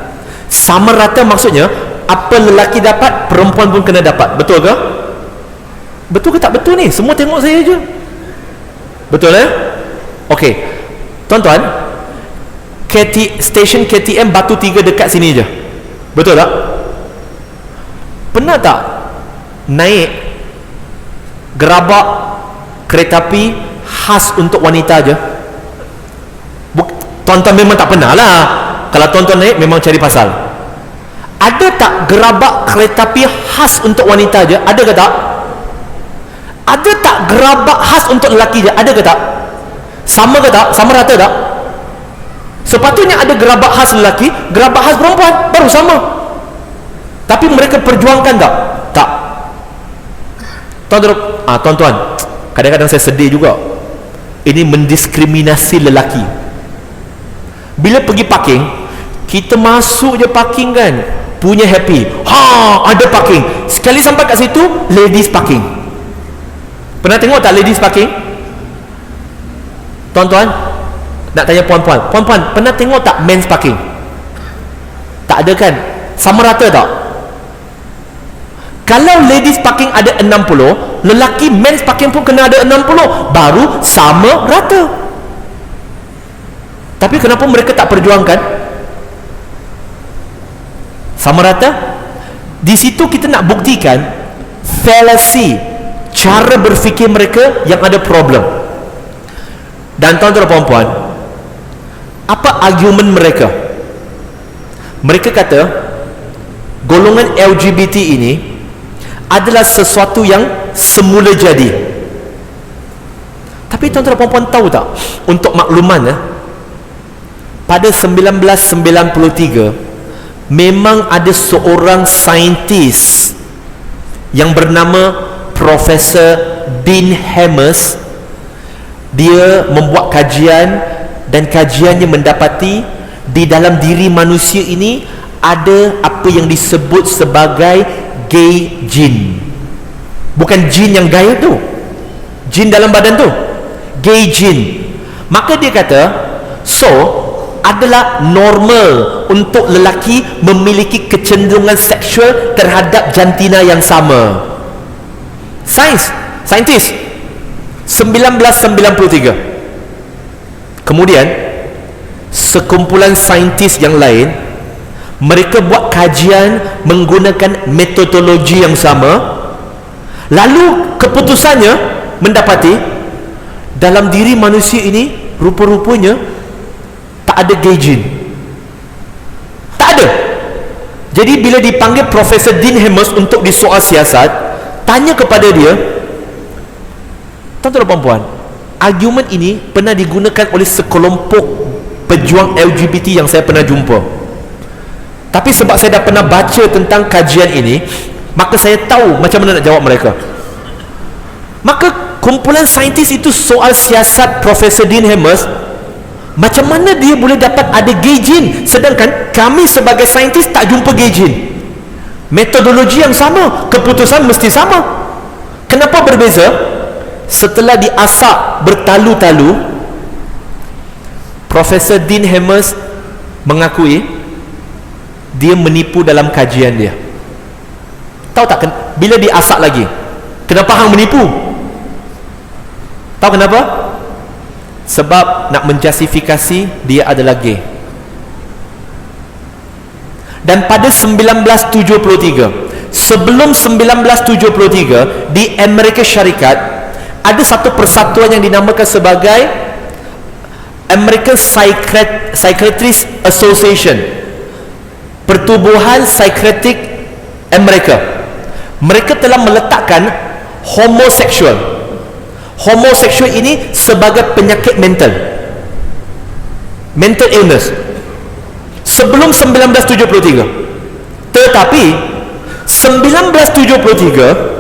Sama rata maksudnya apa lelaki dapat, perempuan pun kena dapat. Betul ke? Betul ke tak betul ni? Semua tengok saya je. Betul Okey. Tuan-tuan, stesen KTM Batu 3 dekat sini je. Betul tak? Pernah tak naik gerabak kereta api khas untuk wanita je? Tuan-tuan memang tak pernah lah. Kalau tuan-tuan naik memang cari pasal. Ada tak gerabak kereta api khas untuk wanita je? Ada ke tak? Ada tak gerabak khas untuk lelaki je? Ada ke tak? Sama ke tak? Sama rata tak? Sepatutnya ada gerabak khas lelaki, gerabak khas perempuan, baru sama. Tapi mereka perjuangkan tak? Tak. Tuan-tuan, kadang-kadang saya sedih juga. Ini mendiskriminasi lelaki. Bila pergi parking, kita masuk je parking kan, punya happy, ada parking. Sekali sampai kat situ, ladies parking. Pernah tengok tak ladies parking? Tuan-tuan, nak tanya puan-puan, puan-puan pernah tengok tak men's parking? Tak ada kan? Sama rata tak? Kalau ladies parking ada 60, lelaki men's parking pun kena ada 60, baru sama rata. Tapi kenapa mereka tak perjuangkan sama rata? Di situ kita nak buktikan fallacy, cara berfikir mereka yang ada problem. Dan tuan-tuan dan puan-puan, apa argument mereka? Mereka kata golongan LGBT ini adalah sesuatu yang semula jadi. Tapi tuan-tuan dan puan-puan tahu tak, untuk makluman pada 1993 memang ada seorang saintis yang bernama Profesor Dean Hammers. Dia membuat kajian dan kajiannya mendapati di dalam diri manusia ini ada apa yang disebut sebagai gay gene. Bukan jin yang gaya tu, jin dalam badan tu, gay gene. Maka dia kata, adalah normal untuk lelaki memiliki kecenderungan seksual terhadap jantina yang sama. Saintis 1993. Kemudian sekumpulan saintis yang lain, mereka buat kajian menggunakan metodologi yang sama. Lalu keputusannya mendapati dalam diri manusia ini rupa-rupanya tak ada gay gene. Tak ada. Jadi bila dipanggil Profesor Dean Hammers untuk disoal siasat, tanya kepada dia, tuan-tuan dan puan-puan, argument ini pernah digunakan oleh sekelompok pejuang LGBT yang saya pernah jumpa. Tapi sebab saya dah pernah baca tentang kajian ini, maka saya tahu macam mana nak jawab mereka. Maka kumpulan saintis itu soal siasat Profesor Dean Hammers, macam mana dia boleh dapat ada gay gene, sedangkan kami sebagai saintis tak jumpa gay gene. Metodologi yang sama, keputusan mesti sama. Kenapa berbeza? Setelah diasak bertalu-talu, Profesor Dean Hammers mengakui dia menipu dalam kajian dia. Tahu tak bila diasak lagi, kenapa hang menipu? Tahu kenapa? sebab nak menjustifikasi dia adalah gay. Dan pada 1973, sebelum 1973, di Amerika Syarikat ada satu persatuan yang dinamakan sebagai American Psychiatrist Association, Pertubuhan Psikiatrik Amerika. Mereka telah meletakkan homoseksual ini sebagai penyakit mental illness sebelum 1973. Tetapi 1973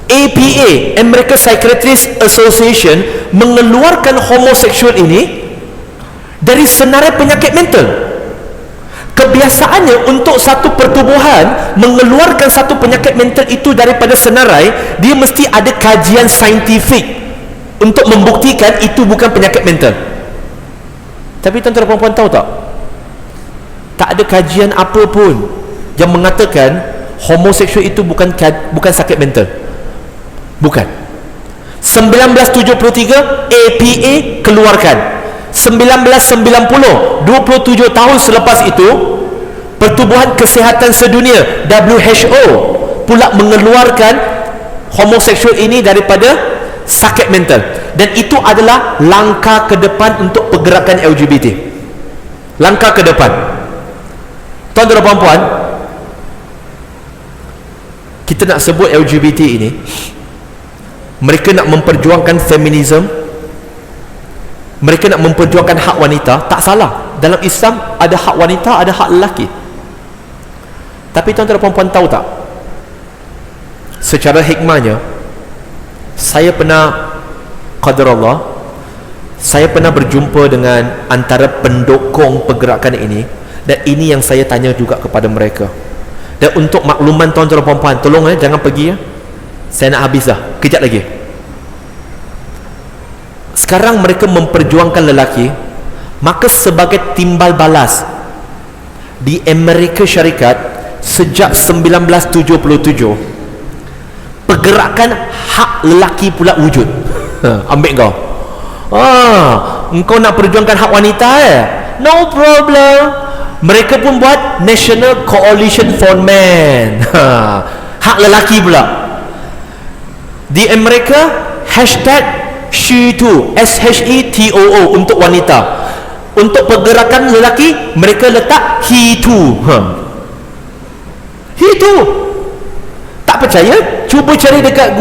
APA, American Psychiatrist Association, mengeluarkan homoseksual ini dari senarai penyakit mental. Kebiasaannya untuk satu pertubuhan mengeluarkan satu penyakit mental itu daripada senarai, dia mesti ada kajian saintifik untuk membuktikan itu bukan penyakit mental. Tapi tuan-tuan dan puan-puan tahu tak, tak ada kajian apa pun yang mengatakan homoseksual itu bukan sakit mental. Bukan. 1973 APA keluarkan. 1990, 27 tahun selepas itu, Pertubuhan Kesihatan Sedunia WHO pula mengeluarkan homoseksual ini daripada sakit mental. Dan itu adalah langkah ke depan untuk pergerakan LGBT. Langkah ke depan. Tuan-tuan dan puan-puan, kita nak sebut LGBT ini, mereka nak memperjuangkan feminisme, mereka nak memperjuangkan hak wanita. Tak salah, dalam Islam ada hak wanita, ada hak lelaki. Tapi tuan-tuan dan puan-puan tahu tak, secara hikmahnya, saya pernah, qadarullah, saya pernah berjumpa dengan antara pendukung pergerakan ini, dan ini yang saya tanya juga kepada mereka. Dan untuk makluman tuan-tuan dan puan-puan, tolong jangan pergi saya nak habis dah, kejap lagi. Sekarang mereka memperjuangkan lelaki, maka sebagai timbal balas, di Amerika Syarikat sejak 1977, pergerakan hak lelaki pula wujud. Ambil kau, engkau nak perjuangkan hak wanita no problem. Mereka pun buat National Coalition for Men, hak lelaki pula. Di Amerika hashtag SheToo, SHETOO, untuk wanita. Untuk pergerakan lelaki, mereka letak HeToo. HeToo. Tak percaya? Cuba cari dekat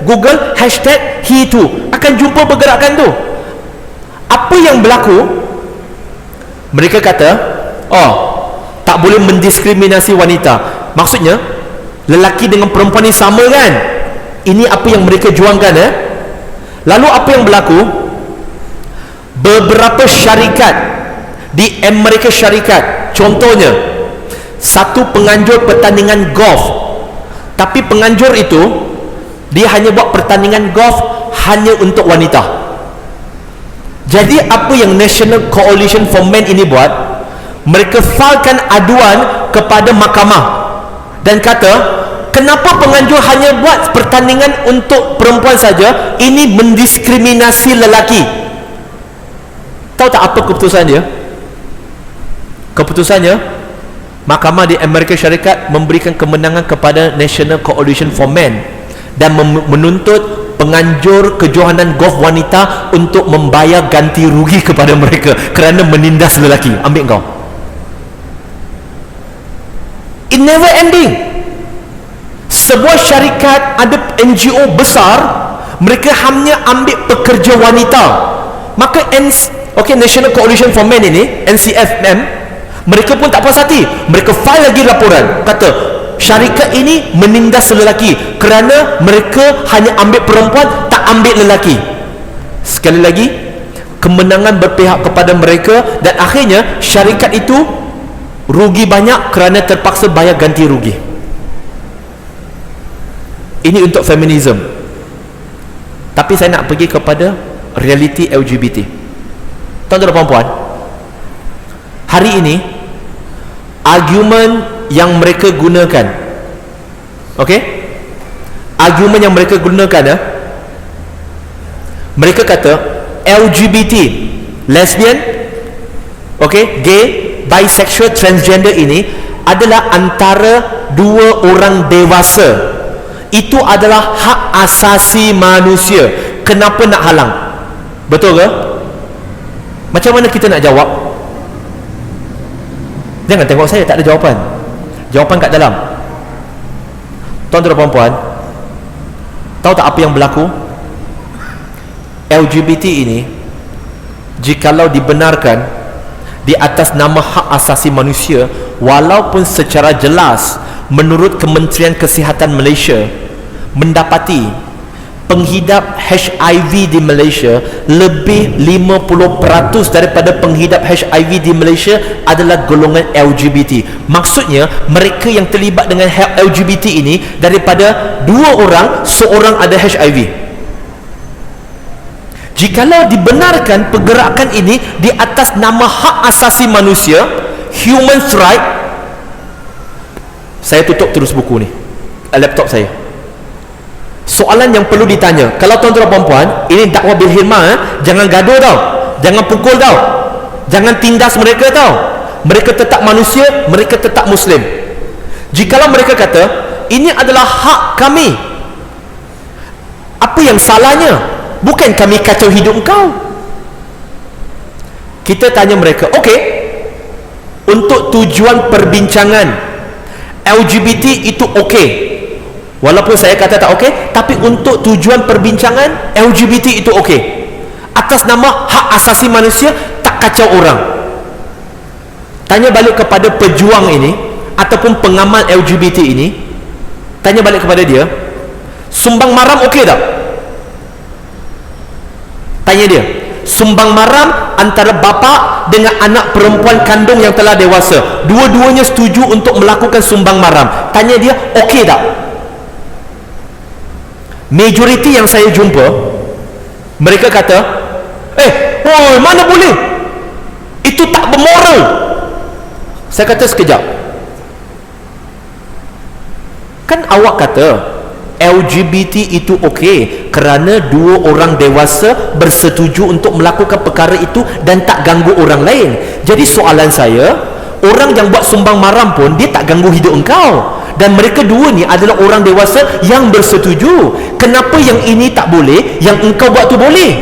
Google hashtag HeToo, akan jumpa pergerakan tu. Apa yang berlaku? Mereka kata, tak boleh mendiskriminasi wanita. Maksudnya lelaki dengan perempuan ni sama kan? Ini apa yang mereka juangkan. Lalu apa yang berlaku? Beberapa syarikat di Amerika Syarikat, contohnya satu penganjur pertandingan golf, tapi penganjur itu dia hanya buat pertandingan golf hanya untuk wanita. Jadi apa yang National Coalition for Men ini buat, mereka filekan aduan kepada mahkamah dan kata, kenapa penganjur hanya buat pertandingan untuk perempuan saja? Ini mendiskriminasi lelaki. Tahu tak apa keputusan dia? Keputusannya, mahkamah di Amerika Syarikat memberikan kemenangan kepada National Coalition for Men dan menuntut penganjur kejohanan golf wanita untuk membayar ganti rugi kepada mereka kerana menindas lelaki. Ambil kau. It never ending. Sebuah syarikat, ada NGO besar, mereka hanya ambil pekerja wanita. Maka National Coalition for Men ini, NCFM, mereka pun tak puas hati. Mereka file lagi laporan, kata syarikat ini menindas lelaki kerana mereka hanya ambil perempuan, tak ambil lelaki. Sekali lagi, kemenangan berpihak kepada mereka, dan akhirnya syarikat itu rugi banyak kerana terpaksa bayar ganti rugi. Ini untuk feminism. Tapi saya nak pergi kepada realiti LGBT. Tuan-tuan dan puan-puan, hari ini argumen yang mereka gunakan, argumen yang mereka gunakan, mereka kata LGBT, lesbian, gay, bisexual, transgender ini adalah antara dua orang dewasa. Itu adalah hak asasi manusia. Kenapa nak halang? Betul ke? Macam mana kita nak jawab? Jangan tengok saya, tak ada jawapan. Jawapan kat dalam. Tuan-tuan dan puan-puan, tahu tak apa yang berlaku? LGBT ini, jikalau dibenarkan di atas nama hak asasi manusia, walaupun secara jelas menurut Kementerian Kesihatan Malaysia mendapati penghidap HIV di Malaysia, lebih 50% daripada penghidap HIV di Malaysia adalah golongan LGBT. Maksudnya mereka yang terlibat dengan LGBT ini, daripada 2 orang, seorang ada HIV. Jikalau dibenarkan pergerakan ini di atas nama hak asasi manusia, human right, saya tutup terus buku ni, laptop saya. Soalan yang perlu ditanya, kalau tuan-tuan dan puan-puan, ini dakwah bil hikmah, jangan gaduh tau, jangan pukul tau, jangan tindas mereka tau. Mereka tetap manusia, mereka tetap Muslim. Jikalau mereka kata ini adalah hak kami, apa yang salahnya? Bukan kami kacau hidup kau. Kita tanya mereka, okey, untuk tujuan perbincangan, LGBT itu okey, walaupun saya kata tak okey, tapi untuk tujuan perbincangan, LGBT itu okey, atas nama hak asasi manusia, tak kacau orang. Tanya balik kepada pejuang ini ataupun pengamal LGBT ini, tanya balik kepada dia, sumbang maram okey tak? Tanya dia, sumbang maram antara bapa dengan anak perempuan kandung yang telah dewasa, dua-duanya setuju untuk melakukan sumbang maram, tanya dia okey tak? Majoriti yang saya jumpa, mereka kata, oh, mana boleh, itu tak bermoral. Saya kata, sekejap, kan awak kata LGBT itu okey kerana 2 orang dewasa bersetuju untuk melakukan perkara itu dan tak ganggu orang lain. Jadi soalan saya, orang yang buat sumbang maram pun dia tak ganggu hidup engkau, dan mereka dua ni adalah orang dewasa yang bersetuju. Kenapa yang ini tak boleh, yang engkau buat tu boleh?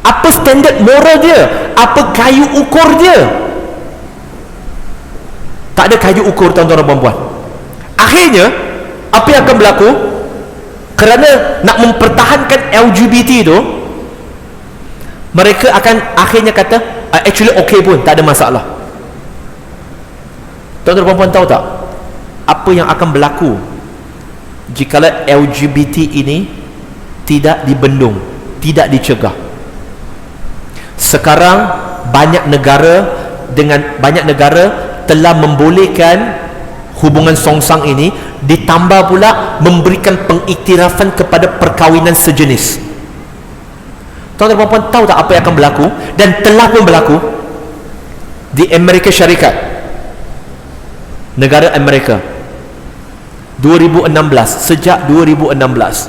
Apa standard moral dia? Apa kayu ukur dia? Tak ada kayu ukur, tuan-tuan dan puan-puan. Akhirnya apa yang akan berlaku? Kerana nak mempertahankan LGBT itu, mereka akan akhirnya kata actually okey pun, tak ada masalah. Tuan-tuan dan puan-puan, tahu tak apa yang akan berlaku jikalau LGBT ini tidak dibendung, tidak dicegah? Sekarang banyak negara telah membolehkan hubungan songsang ini, ditambah pula memberikan pengiktirafan kepada perkahwinan sejenis. Tuan-tuan dan puan-puan, tahu tak apa yang akan berlaku, dan telah pun berlaku di Amerika Syarikat, negara Amerika. 2016, sejak 2016,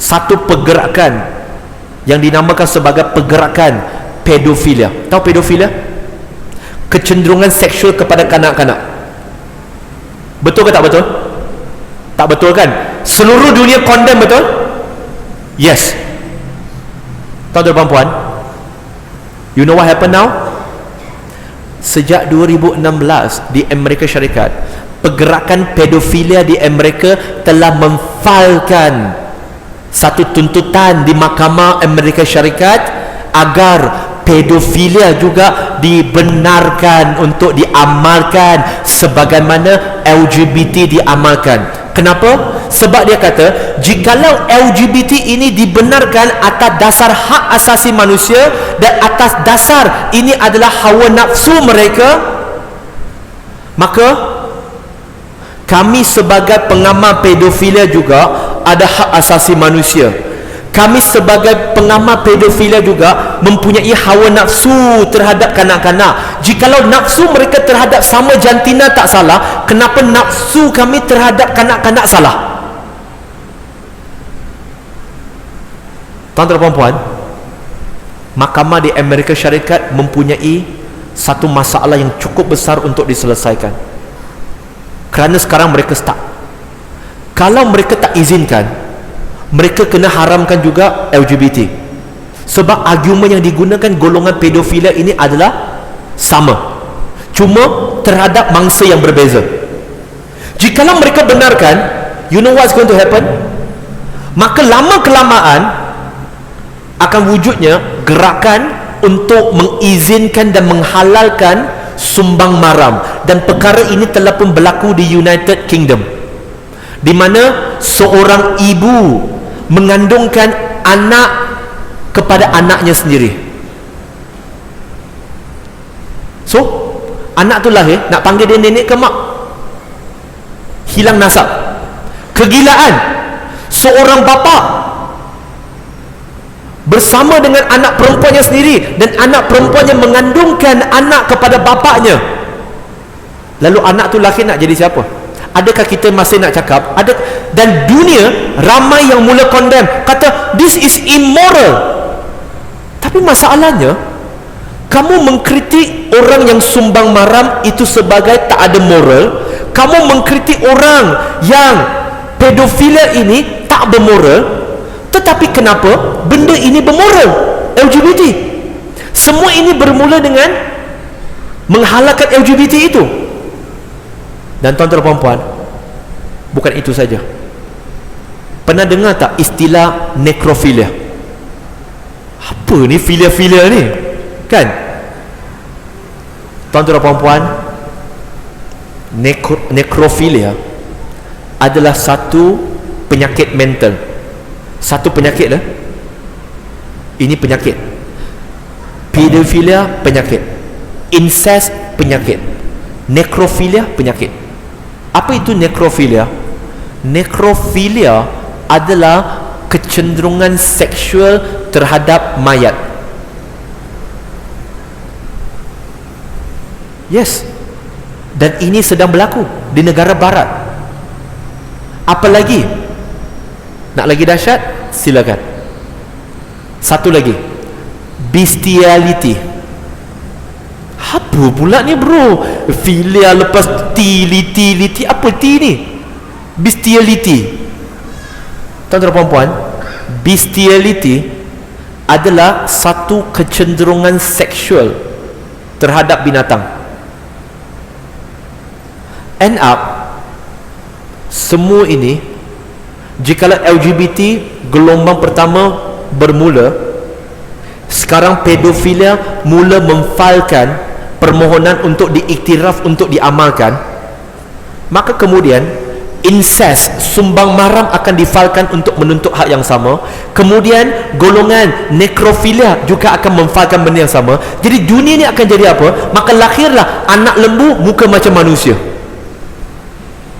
satu pergerakan yang dinamakan sebagai pergerakan pedofilia. Tahu pedofilia? Kecenderungan seksual kepada kanak-kanak. Betul ke tak betul? Tak betul kan? Seluruh dunia condemn, betul? Yes. Tuan-tuan dan puan-puan, you know what happened now? Sejak 2016 di Amerika Syarikat, pergerakan pedofilia di Amerika telah memfailkan satu tuntutan di Mahkamah Amerika Syarikat agar pedofilia juga dibenarkan untuk diamalkan sebagaimana LGBT diamalkan. Kenapa? Sebab dia kata, jikalau LGBT ini dibenarkan atas dasar hak asasi manusia dan atas dasar ini adalah hawa nafsu mereka, maka kami sebagai pengamal pedofilia juga ada hak asasi manusia. Kami sebagai pengamal pedofilia juga mempunyai hawa nafsu terhadap kanak-kanak. Jikalau nafsu mereka terhadap sama jantina tak salah, kenapa nafsu kami terhadap kanak-kanak salah? Tuan-tuan dan puan-puan, mahkamah di Amerika Syarikat mempunyai satu masalah yang cukup besar untuk diselesaikan. Kerana sekarang mereka start, kalau mereka tak izinkan, mereka kena haramkan juga LGBT. Sebab argumen yang digunakan golongan pedofilia ini adalah sama, cuma terhadap mangsa yang berbeza. Jikalau mereka benarkan, you know what's going to happen? Maka lama kelamaan akan wujudnya gerakan untuk mengizinkan dan menghalalkan sumbang maram. Dan perkara ini telah pun berlaku di United Kingdom, di mana seorang ibu mengandungkan anak kepada anaknya sendiri. So, anak tu lahir, nak panggil dia nenek ke mak? Hilang nasab. Kegilaan. Seorang bapa bersama dengan anak perempuannya sendiri, dan anak perempuannya mengandungkan anak kepada bapaknya. Lalu anak tu lahir, nak jadi siapa? Adakah kita masih nak cakap? Dan dunia ramai yang mula condemn, kata this is immoral. Tapi masalahnya, kamu mengkritik orang yang sumbang maram itu sebagai tak ada moral. Kamu mengkritik orang yang pedofilia ini tak bermoral. Tetapi kenapa benda ini bermoral? LGBT. Semua ini bermula dengan menghalalkan LGBT itu. Dan tuan-tuan dan puan-puan, bukan itu saja. Pernah dengar tak istilah nekrofilia? Apa ni filia-filia ni? Kan? Tuan-tuan dan puan-puan, nekrofilia adalah satu penyakit mental. Satu penyakit lah. Ini penyakit. Pedofilia penyakit. Incest penyakit. Nekrofilia penyakit. Apa itu nekrofilia? Nekrofilia adalah kecenderungan seksual terhadap mayat. Yes. Dan ini sedang berlaku di negara barat. Apa lagi? Nak lagi dahsyat? Silakan. Satu lagi, bestiality. Apa pula ni bro? Filia lepas liti. Apa T ni? Bestiality. Tuan-tuan dan puan-puan, bestiality adalah satu kecenderungan seksual terhadap binatang. End up, semua ini, jikalau LGBT gelombang pertama bermula, sekarang pedofilia mula memfailkan permohonan untuk diiktiraf, untuk diamalkan, maka kemudian incest, sumbang maram akan difailkan untuk menuntut hak yang sama. Kemudian golongan nekrofilia juga akan memfailkan benda yang sama. Jadi dunia ni akan jadi apa? Maka lahirlah anak lembu muka macam manusia.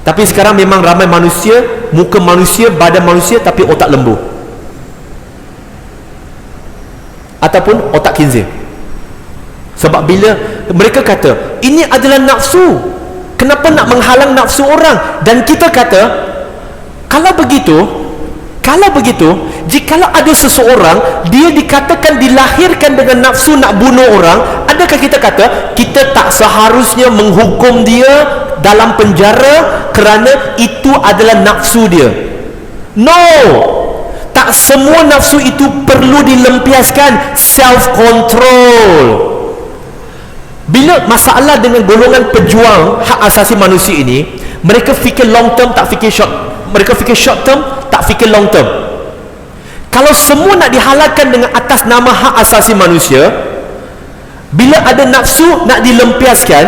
Tapi sekarang memang ramai manusia, muka manusia, badan manusia, tapi otak lembu ataupun otak khinzir. Sebab bila mereka kata ini adalah nafsu, kenapa nak menghalang nafsu orang? Dan kita kata, kalau begitu, jikalau ada seseorang dia dikatakan dilahirkan dengan nafsu nak bunuh orang, adakah kita kata kita tak seharusnya menghukum dia dalam penjara kerana itu adalah nafsu dia? No, tak semua nafsu itu perlu dilempiaskan. Self control. Bila masalah dengan golongan pejuang hak asasi manusia ini, mereka fikir long term, tak fikir short. Mereka fikir short term, tak fikir long term. Kalau semua nak dihalalkan dengan atas nama hak asasi manusia, bila ada nafsu nak dilempiaskan,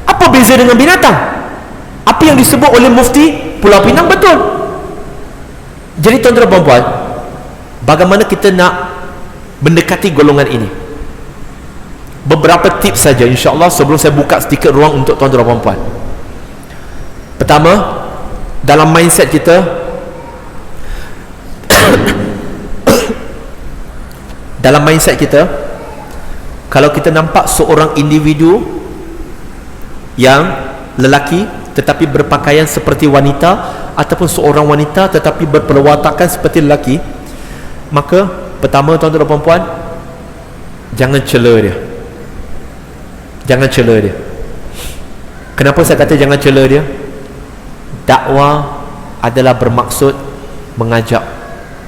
apa beza dengan binatang? Apa yang disebut oleh Mufti Pulau Pinang betul. Jadi tuan-tuan dan puan-puan, bagaimana kita nak mendekati golongan ini? Beberapa tips saja insya-Allah sebelum saya buka sedikit ruang untuk tuan-tuan dan puan-puan. Pertama, dalam mindset kita dalam mindset kita, kalau kita nampak seorang individu yang lelaki tetapi berpakaian seperti wanita, ataupun seorang wanita tetapi berperwatakan seperti lelaki, maka Pertama, tuan-tuan dan puan-puan, jangan cela dia. Jangan cela dia. Kenapa saya kata jangan cela dia? Dakwah adalah bermaksud mengajak.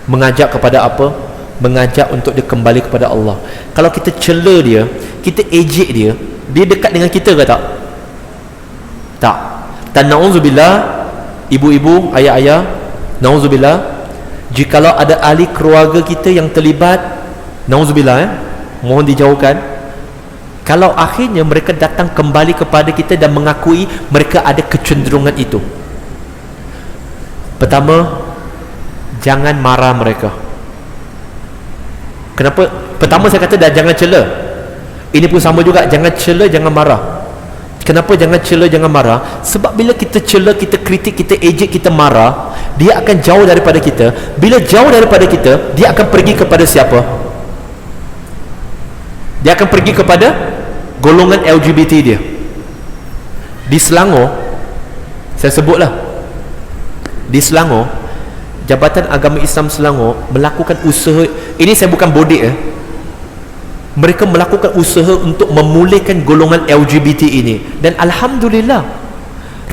Mengajak kepada apa? Mengajak untuk dia kembali kepada Allah. Kalau kita cela dia, kita ejek dia, dia dekat dengan kita ke tak? Tak. Dan na'udzubillah, ibu-ibu, ayah-ayah, na'udzubillah, jikalau ada ahli keluarga kita yang terlibat, na'udzubillah, mohon dijauhkan. Kalau akhirnya mereka datang kembali kepada kita dan mengakui mereka ada kecenderungan itu, pertama, jangan marah mereka. Kenapa? Pertama saya kata dah, jangan cela. Ini pun sama juga, jangan cela, jangan marah. Kenapa jangan cela, jangan marah? Sebab bila kita cela, kita kritik, kita ejek, kita marah, dia akan jauh daripada kita. Bila jauh daripada kita, dia akan pergi kepada siapa? Dia akan pergi kepada golongan LGBT dia. Di Selangor, saya sebutlah, di Selangor, Jabatan Agama Islam Selangor melakukan usaha, ini saya bukan bodek mereka melakukan usaha untuk memulihkan golongan LGBT ini, dan alhamdulillah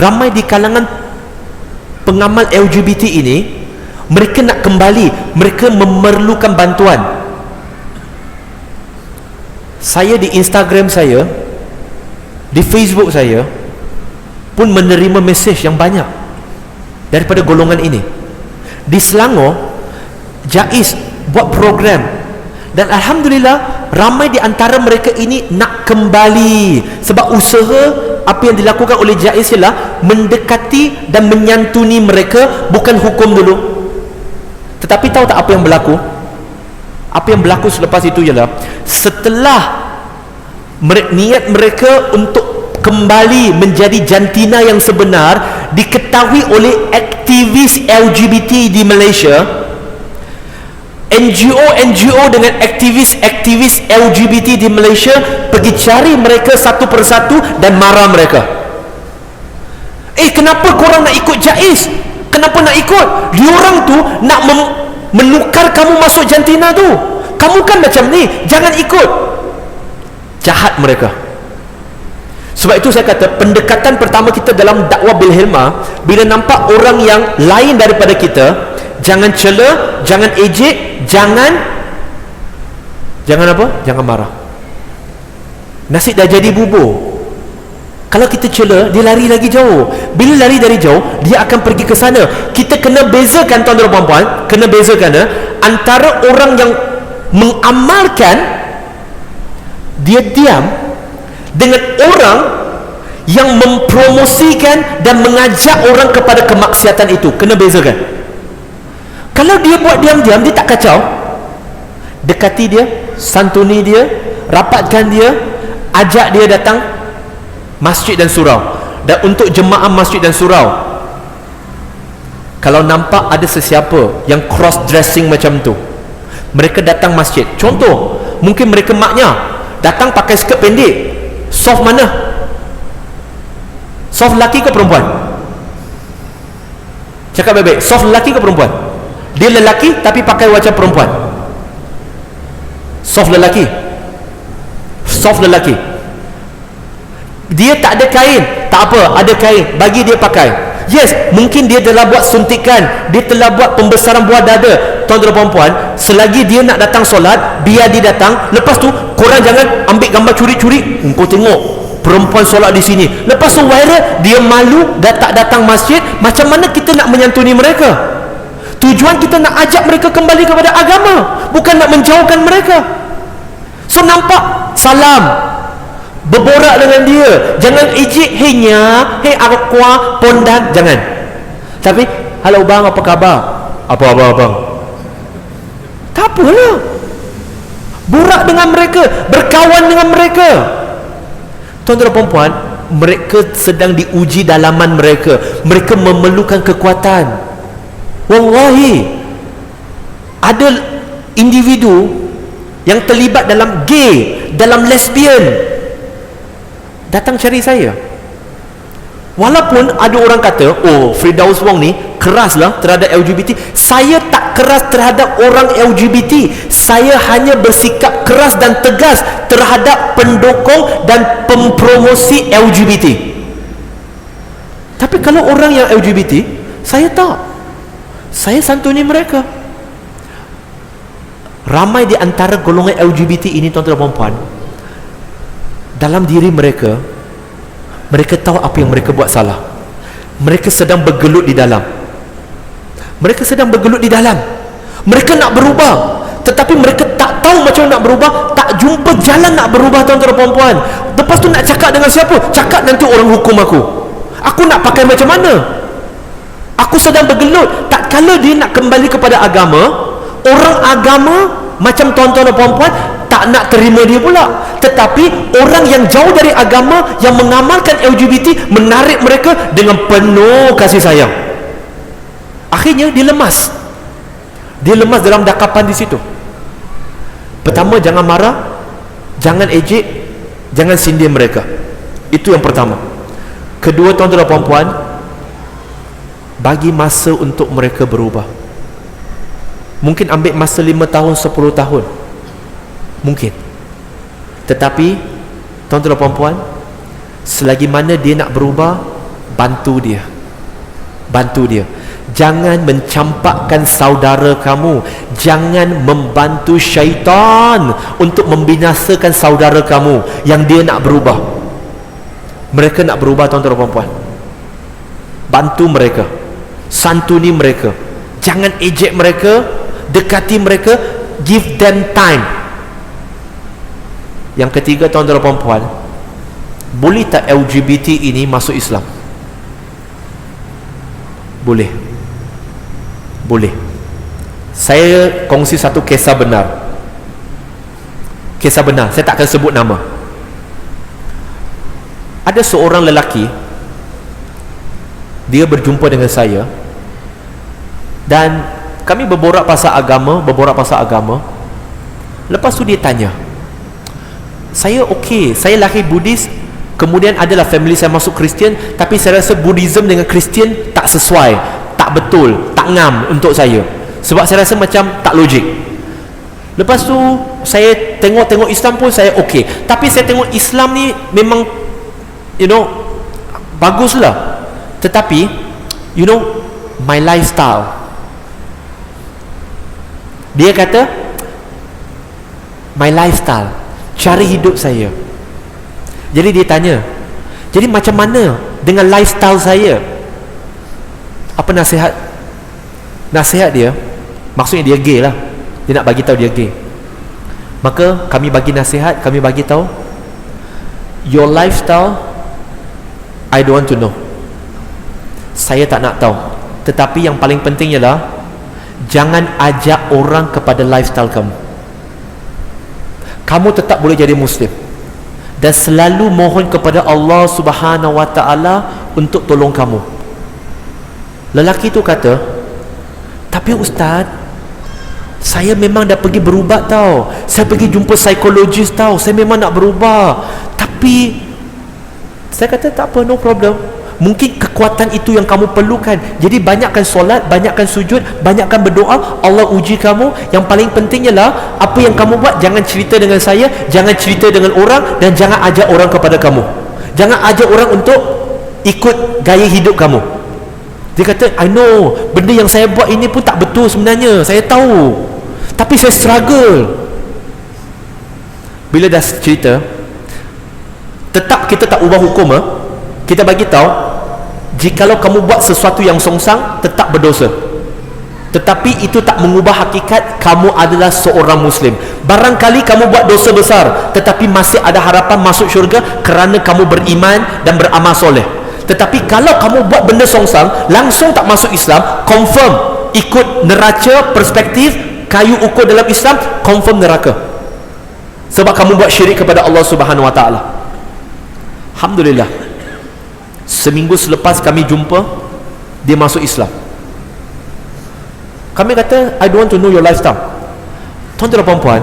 ramai di kalangan pengamal LGBT ini, mereka nak kembali, mereka memerlukan bantuan. Saya di Instagram saya, di Facebook saya pun menerima mesej yang banyak daripada golongan ini. Di Selangor, JAIS buat program, dan alhamdulillah ramai di antara mereka ini nak kembali, sebab usaha apa yang dilakukan oleh JAIS ialah mendekati dan menyantuni mereka, bukan hukum dulu. Tetapi tahu tak apa yang berlaku? Apa yang berlaku selepas itu ialah, setelah niat mereka untuk kembali menjadi jantina yang sebenar diketahui oleh aktivis LGBT di Malaysia, NGO dengan aktivis LGBT di Malaysia pergi cari mereka satu persatu dan marah mereka. Kenapa korang nak ikut JAIS? Kenapa nak ikut? Diorang tu nak menukar kamu masuk jantina tu. Kamu kan macam ni, jangan ikut. Jahat mereka. Sebab itu saya kata, pendekatan pertama kita dalam dakwah bil hilmah, bila nampak orang yang lain daripada kita, jangan cela, jangan ejek, jangan apa? Jangan marah. Nasi dah jadi bubur. Kalau kita cela, dia lari lagi jauh. Bila lari dari jauh, dia akan pergi ke sana. Kita kena bezakan, tuan-tuan dan puan-puan, kena bezakan antara orang yang mengamalkan, dia diam, dengan orang yang mempromosikan dan mengajak orang kepada kemaksiatan itu. Kena bezakan. Kalau dia buat diam-diam, dia tak kacau, dekati dia, santuni dia, rapatkan dia, ajak dia datang masjid dan surau. Dan untuk jemaah masjid dan surau, kalau nampak ada sesiapa yang cross dressing macam tu, mereka datang masjid, contoh mungkin mereka maknya datang pakai skirt pendek, soft mana? Soft lelaki ke perempuan? Cakap baik-baik, soft lelaki ke perempuan? Dia lelaki tapi pakai wajah perempuan. Soft lelaki. Soft lelaki. Dia tak ada kain, tak apa, ada kain, bagi dia pakai. Yes, mungkin dia telah buat suntikan, dia telah buat pembesaran buah dada. Tuan-tuan dan puan-puan, selagi dia nak datang solat, biar dia datang. Lepas tu korang jangan ambil gambar curi-curi. Kau tengok perempuan solat di sini, lepas tu viral, dia malu, dah tak datang masjid. Macam mana kita nak menyantuni mereka? Tujuan kita nak ajak mereka kembali kepada agama, bukan nak menjauhkan mereka. So nampak, salam, berborak dengan dia, jangan ejek, hey nya, hey aqua, pondan, jangan. Tapi, halo bang, apa khabar? Apa abang? Tak apalah, borak dengan mereka, berkawan dengan mereka. Tuan-tuan dan puan-puan, mereka sedang diuji dalaman mereka. Mereka memerlukan kekuatan. Wallahi, ada individu yang terlibat dalam gay, dalam lesbian, datang cari saya. Walaupun ada orang kata, oh Firdaus Wong ni keras lah terhadap LGBT. Saya tak keras terhadap orang LGBT. Saya hanya bersikap keras dan tegas terhadap pendukung dan pempromosi LGBT. Tapi kalau orang yang LGBT, saya tak. Saya santuni mereka. Ramai di antara golongan LGBT ini, tuan-tuan dan puan, dalam diri mereka, mereka tahu apa yang mereka buat salah. Mereka sedang bergelut di dalam. Mereka sedang bergelut di dalam. Mereka nak berubah, tetapi mereka tak tahu macam nak berubah, tak jumpa jalan nak berubah, tuan-tuan dan puan. Lepas tu nak cakap dengan siapa? Cakap nanti orang hukum aku. Aku nak pakai macam mana? Aku sedang bergelut. Tak kala dia nak kembali kepada agama, orang agama macam tuan-tuan dan puan-puan tak nak terima dia pula. Tetapi orang yang jauh dari agama, yang mengamalkan LGBT, menarik mereka dengan penuh kasih sayang. Akhirnya dia lemas. Dia lemas dalam dakapan di situ. Pertama, jangan marah, jangan ejek, jangan sindir mereka. Itu yang pertama. Kedua, tuan-tuan dan puan-puan, bagi masa untuk mereka berubah. Mungkin ambil masa 5 tahun, 10 tahun. Mungkin. Tetapi tuan-tuan dan puan-puan, selagi mana dia nak berubah, bantu dia. Bantu dia. Jangan mencampakkan saudara kamu. Jangan membantu syaitan untuk membinasakan saudara kamu yang dia nak berubah. Mereka nak berubah, tuan-tuan dan puan-puan. Bantu mereka. Santuni mereka. Jangan ejek mereka. Dekati mereka. Give them time. Yang ketiga, tuan-tuan dan puan-puan, boleh tak LGBT ini masuk Islam? Boleh. Boleh. Saya kongsi satu kisah benar. Kisah benar. Saya tak akan sebut nama. Ada seorang lelaki, dia berjumpa dengan saya dan kami berborak pasal agama. Lepas tu dia tanya, saya okey, saya lahir Buddhis, kemudian adalah family saya masuk Kristian, tapi saya rasa Buddhism dengan Kristian tak sesuai, tak betul, tak ngam untuk saya, sebab saya rasa macam tak logik. Lepas tu saya tengok Islam pun saya okey, tapi saya tengok Islam ni memang baguslah, tetapi my lifestyle, dia kata my lifestyle, cara hidup saya. Jadi dia tanya, jadi macam mana dengan lifestyle saya? Apa nasihat? Nasihat dia, maksudnya dia gay lah, dia nak bagi tahu dia gay. Maka kami bagi nasihat, kami bagi tahu, your lifestyle I don't want to know. Saya tak nak tahu. Tetapi yang paling penting ialah jangan ajak orang kepada lifestyle kamu. Kamu tetap boleh jadi Muslim dan selalu mohon kepada Allah Subhanahu Wa Taala untuk tolong kamu. Lelaki tu kata, tapi Ustaz, saya memang dah pergi berubat tau, saya pergi jumpa psikologis tau, saya memang nak berubah. Tapi saya kata tak apa, no problem. Mungkin kekuatan itu yang kamu perlukan. Jadi banyakkan solat, banyakkan sujud, banyakkan berdoa, Allah uji kamu. Yang paling penting ialah apa yang kamu buat, jangan cerita dengan saya, jangan cerita dengan orang, dan jangan ajak orang kepada kamu. Jangan ajak orang untuk ikut gaya hidup kamu. Dia kata, I know, benda yang saya buat ini pun tak betul sebenarnya, saya tahu, tapi saya struggle. Bila dah cerita, tetap kita tak ubah hukum. Kita bagi tahu, jikalau kamu buat sesuatu yang songsang, tetap berdosa, tetapi itu tak mengubah hakikat kamu adalah seorang Muslim. Barangkali kamu buat dosa besar, tetapi masih ada harapan masuk syurga kerana kamu beriman dan beramal soleh. Tetapi kalau kamu buat benda songsang, langsung tak masuk Islam, confirm ikut neraca perspektif kayu ukur dalam Islam, confirm neraka, sebab kamu buat syirik kepada Allah Subhanahu Wa Taala. Alhamdulillah, seminggu selepas kami jumpa, dia masuk Islam. Kami kata, I don't want to know your lifestyle. Tuan-tuan dan puan-puan,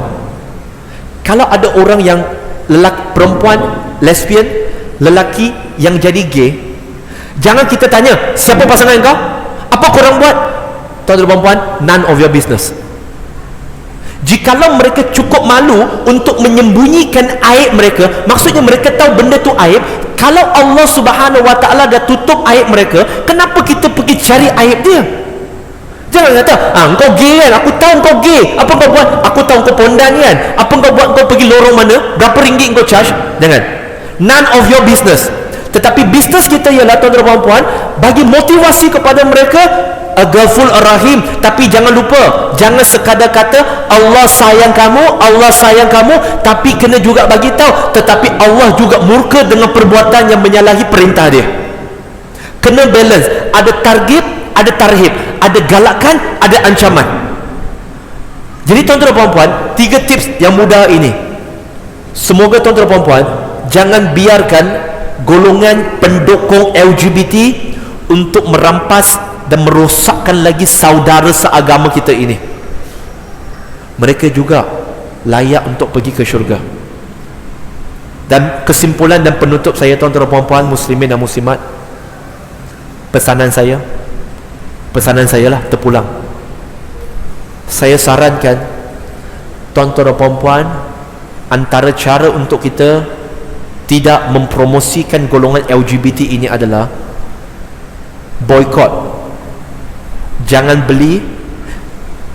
kalau ada orang yang perempuan lesbian, lelaki yang jadi gay, jangan kita tanya, siapa pasangan kau? Apa korang buat? Tuan-tuan dan puan, none of your business. Jikalau mereka cukup malu untuk menyembunyikan aib mereka, maksudnya mereka tahu benda tu aib. Kalau Allah Subhanahu Wa Taala dah tutup aib mereka, kenapa kita pergi cari aib dia? Jangan kata, engkau gay kan, aku tahu engkau gay, apa kau buat? Aku tahu engkau pondan kan, apa kau buat? Kau pergi lorong mana? Berapa ringgit kau charge? Jangan. None of your business. Tetapi bisnes kita ialah, tuan-tuan dan puan, bagi motivasi kepada mereka, Ghafur Ar-Rahim. Tapi jangan lupa, jangan sekadar kata Allah sayang kamu, Allah sayang kamu, tapi kena juga bagi tahu, tetapi Allah juga murka dengan perbuatan yang menyalahi perintah dia. Kena balance, ada target, ada tarhib, ada galakan, ada ancaman. Jadi tuan-tuan dan puan, 3 tips yang mudah ini, semoga tuan-tuan dan puan jangan biarkan golongan pendukung LGBT untuk merampas dan merosakkan lagi saudara seagama kita ini. Mereka juga layak untuk pergi ke syurga. Dan kesimpulan dan penutup saya, tuan-tuan dan puan-puan, muslimin dan muslimat, pesanan saya lah terpulang. Saya sarankan tuan-tuan dan puan-puan, antara cara untuk kita tidak mempromosikan golongan LGBT ini adalah boykot. Jangan beli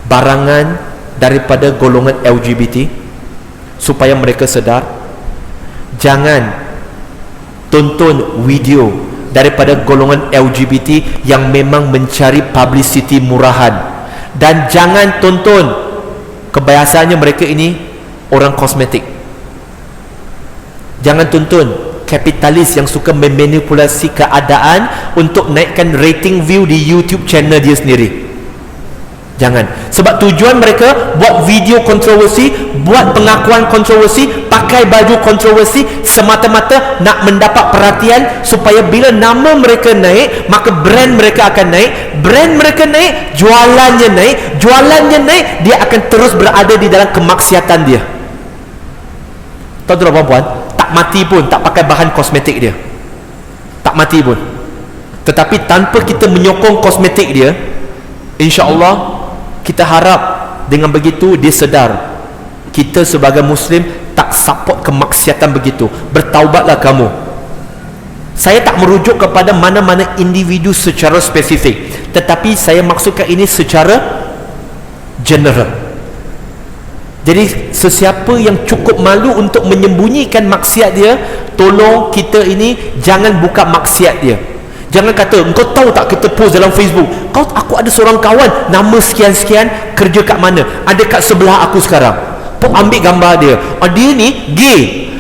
barangan daripada golongan LGBT supaya mereka sedar. Jangan tonton video daripada golongan LGBT yang memang mencari publicity murahan. Dan jangan tonton, kebiasaannya mereka ini orang kosmetik. Jangan tonton kapitalis yang suka memanipulasi keadaan untuk naikkan rating view di YouTube channel dia sendiri. Jangan. Sebab tujuan mereka buat video kontroversi, buat pengakuan kontroversi, pakai baju kontroversi, semata-mata nak mendapat perhatian, supaya bila nama mereka naik, maka brand mereka akan naik. Brand mereka naik, jualannya naik. Jualannya naik, dia akan terus berada di dalam kemaksiatan dia. Tuan-tuan dan puan-puan, tak mati pun tak pakai bahan kosmetik dia, tak mati pun. Tetapi tanpa kita menyokong kosmetik dia, insya-Allah kita harap dengan begitu dia sedar kita sebagai Muslim tak support kemaksiatan begitu. Bertaubatlah kamu. Saya tak merujuk kepada mana-mana individu secara spesifik, tetapi saya maksudkan ini secara general. Jadi sesiapa yang cukup malu untuk menyembunyikan maksiat dia, tolong kita ini jangan buka maksiat dia. Jangan kata, engkau tahu tak kita post dalam Facebook, aku ada seorang kawan nama sekian-sekian, kerja kat mana, ada kat sebelah aku sekarang, pun ambil gambar dia, dia ni gay.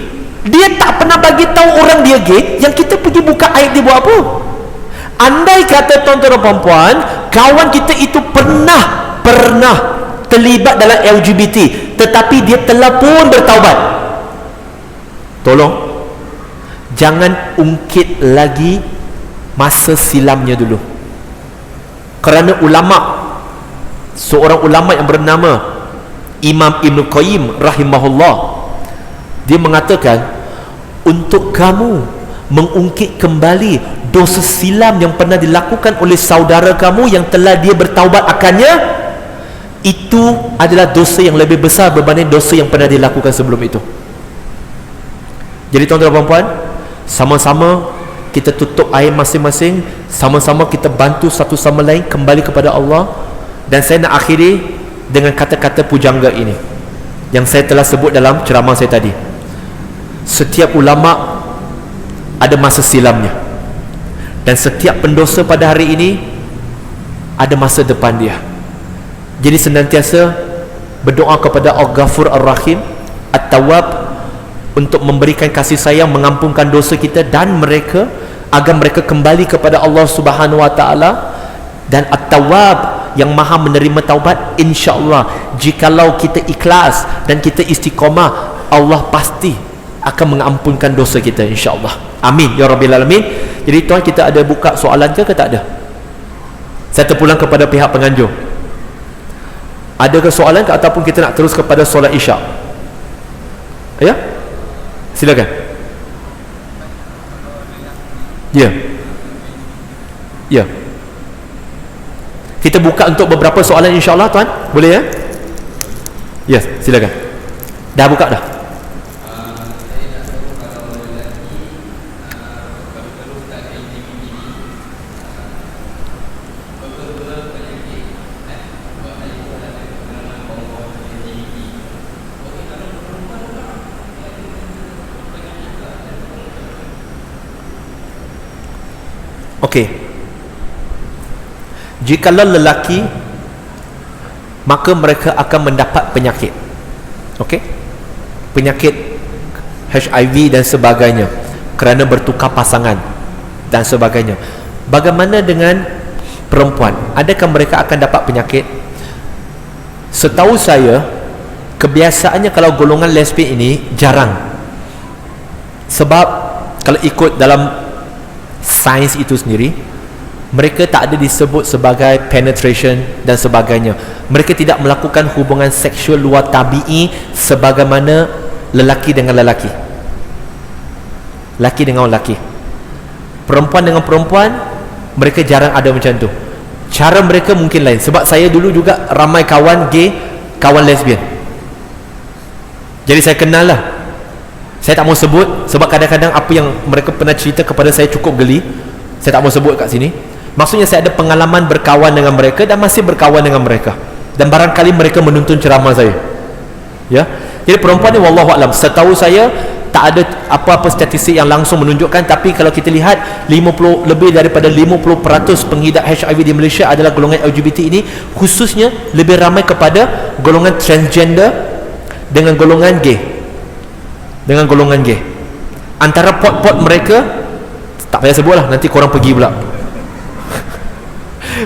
Dia tak pernah bagi tahu orang dia gay, yang kita pergi buka aib dia buat apa? Andai kata tuan-tuan dan puan-puan, kawan kita itu pernah terlibat dalam LGBT, tetapi dia telah pun bertaubat, tolong jangan ungkit lagi masa silamnya dulu. Kerana seorang ulama yang bernama Imam Ibn Qayyim rahimahullah, dia mengatakan, untuk kamu mengungkit kembali dosa silam yang pernah dilakukan oleh saudara kamu yang telah dia bertaubat akannya, itu adalah dosa yang lebih besar berbanding dosa yang pernah dilakukan sebelum itu. Jadi tuan-tuan dan puan-puan, sama-sama kita tutup air masing-masing, sama-sama kita bantu satu sama lain kembali kepada Allah. Dan saya nak akhiri dengan kata-kata pujangga ini yang saya telah sebut dalam ceramah saya tadi. Setiap ulama ada masa silamnya, dan setiap pendosa pada hari ini ada masa depan dia. Jadi senantiasa berdoa kepada Al-Ghafur Ar-Rahim, At-Tawwab, untuk memberikan kasih sayang, mengampunkan dosa kita dan mereka, agar mereka kembali kepada Allah Subhanahu Wa Taala. Dan At-Tawwab, yang maha menerima taubat, insya-Allah jikalau kita ikhlas dan kita istiqamah, Allah pasti akan mengampunkan dosa kita, insya-Allah. Amin ya rabbil alamin. Jadi tuan, kita ada buka soalan ke tak ada? Saya terpulang kepada pihak penganjur. Adakah soalan ke, ataupun kita nak terus kepada solat Isyak? Ya? Silakan. Ya. Ya. Kita buka untuk beberapa soalan insyaAllah tuan. Boleh ya? Yes, silakan. Dah buka dah. Okey. Jikalau lelaki, maka mereka akan mendapat penyakit. Okey? Penyakit HIV dan sebagainya kerana bertukar pasangan dan sebagainya. Bagaimana dengan perempuan? Adakah mereka akan dapat penyakit? Setahu saya, kebiasaannya kalau golongan lesbian ini jarang. Sebab kalau ikut dalam sains itu sendiri, mereka tak ada disebut sebagai penetration dan sebagainya. Mereka tidak melakukan hubungan seksual luar tabi'i sebagaimana lelaki dengan lelaki, laki dengan lelaki, perempuan dengan perempuan. Mereka jarang ada macam tu. Cara mereka mungkin lain. Sebab saya dulu juga ramai kawan gay, kawan lesbian, jadi saya kenal lah. Saya tak mau sebut sebab kadang-kadang apa yang mereka pernah cerita kepada saya cukup geli. Saya tak mau sebut kat sini. Maksudnya saya ada pengalaman berkawan dengan mereka dan masih berkawan dengan mereka, dan barangkali mereka menuntun ceramah saya. Ya. Jadi perempuan ni wallahu alam, setahu saya tak ada apa-apa statistik yang langsung menunjukkan, tapi kalau kita lihat 50, lebih daripada 50% pengidap HIV di Malaysia adalah golongan LGBT ini, khususnya lebih ramai kepada golongan transgender dengan golongan gay. Antara pot-pot mereka tak payah sebut lah, nanti korang pergi pula.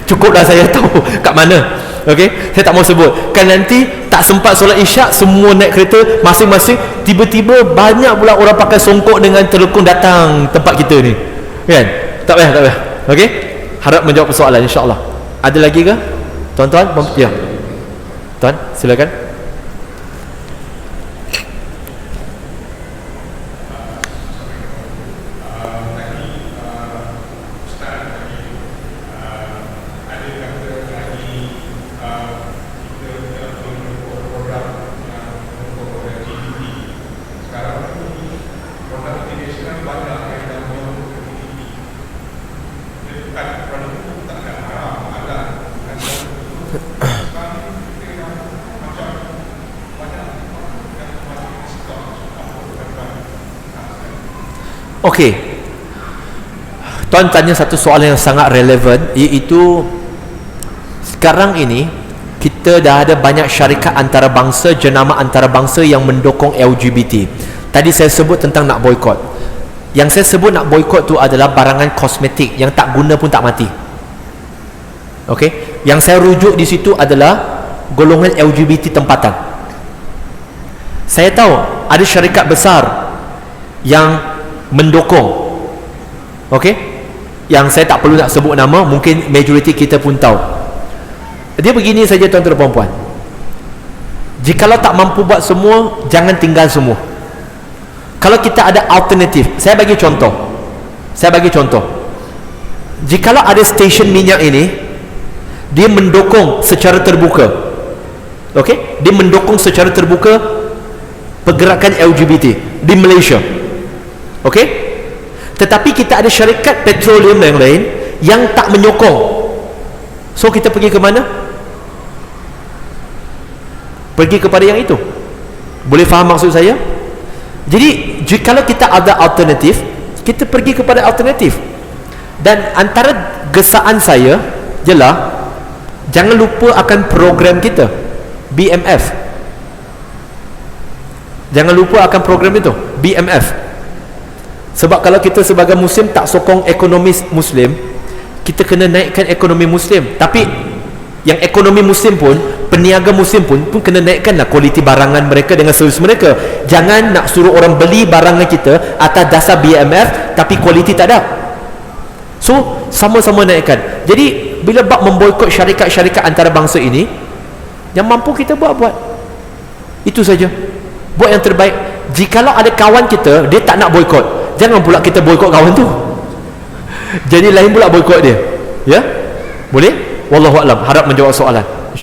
Cukuplah saya tahu kat mana. Okey, saya tak mau sebut. Kan nanti tak sempat solat isyak, semua naik kereta masing-masing, tiba-tiba banyak pula orang pakai songkok dengan telekung datang tempat kita ni. Kan? Tak payah. Okey? Harap menjawab persoalan insya-Allah. Ada lagi ke? Tuan-tuan? Ya. Tuan, silakan. Okey, tuan tanya satu soalan yang sangat relevan, iaitu sekarang ini kita dah ada banyak syarikat antarabangsa, jenama antarabangsa yang mendukung LGBT. Tadi saya sebut tentang nak boykot. Yang saya sebut nak boykot tu adalah barangan kosmetik yang tak guna pun tak mati. Okey, yang saya rujuk di situ adalah golongan LGBT tempatan. Saya tahu ada syarikat besar yang mendukung. Okey, yang saya tak perlu nak sebut nama, mungkin majoriti kita pun tahu. Dia begini saja tuan-tuan dan puan-puan, jikalau tak mampu buat semua, jangan tinggal semua. Kalau kita ada alternatif, saya bagi contoh, jikalau ada stesen minyak ini, dia mendukung secara terbuka, okey, dia mendukung secara terbuka pergerakan LGBT di Malaysia. Okey, tetapi kita ada syarikat petroleum yang lain yang tak menyokong. So kita pergi ke mana? Pergi kepada yang itu. Boleh faham maksud saya? Jadi jikalau kita ada alternatif, kita pergi kepada alternatif. Dan antara gesaan saya ialah jangan lupa akan program kita BMF. Jangan lupa akan program itu BMF. Sebab kalau kita sebagai Muslim tak sokong ekonomi Muslim, kita kena naikkan ekonomi Muslim. Tapi yang ekonomi Muslim pun, peniaga Muslim pun kena naikkanlah kualiti barangan mereka dengan servis mereka. Jangan nak suruh orang beli barangan kita atas dasar BMF tapi kualiti tak ada. So sama-sama naikkan. Jadi bila bab memboikot syarikat-syarikat antarabangsa ini, yang mampu kita buat. Itu saja. Buat yang terbaik. Jikalau ada kawan kita, dia tak nak boikot, jangan pula kita boikot kawan tu. Jadi lain pula boikot dia. Ya? Boleh? Wallahu a'lam, harap menjawab soalan.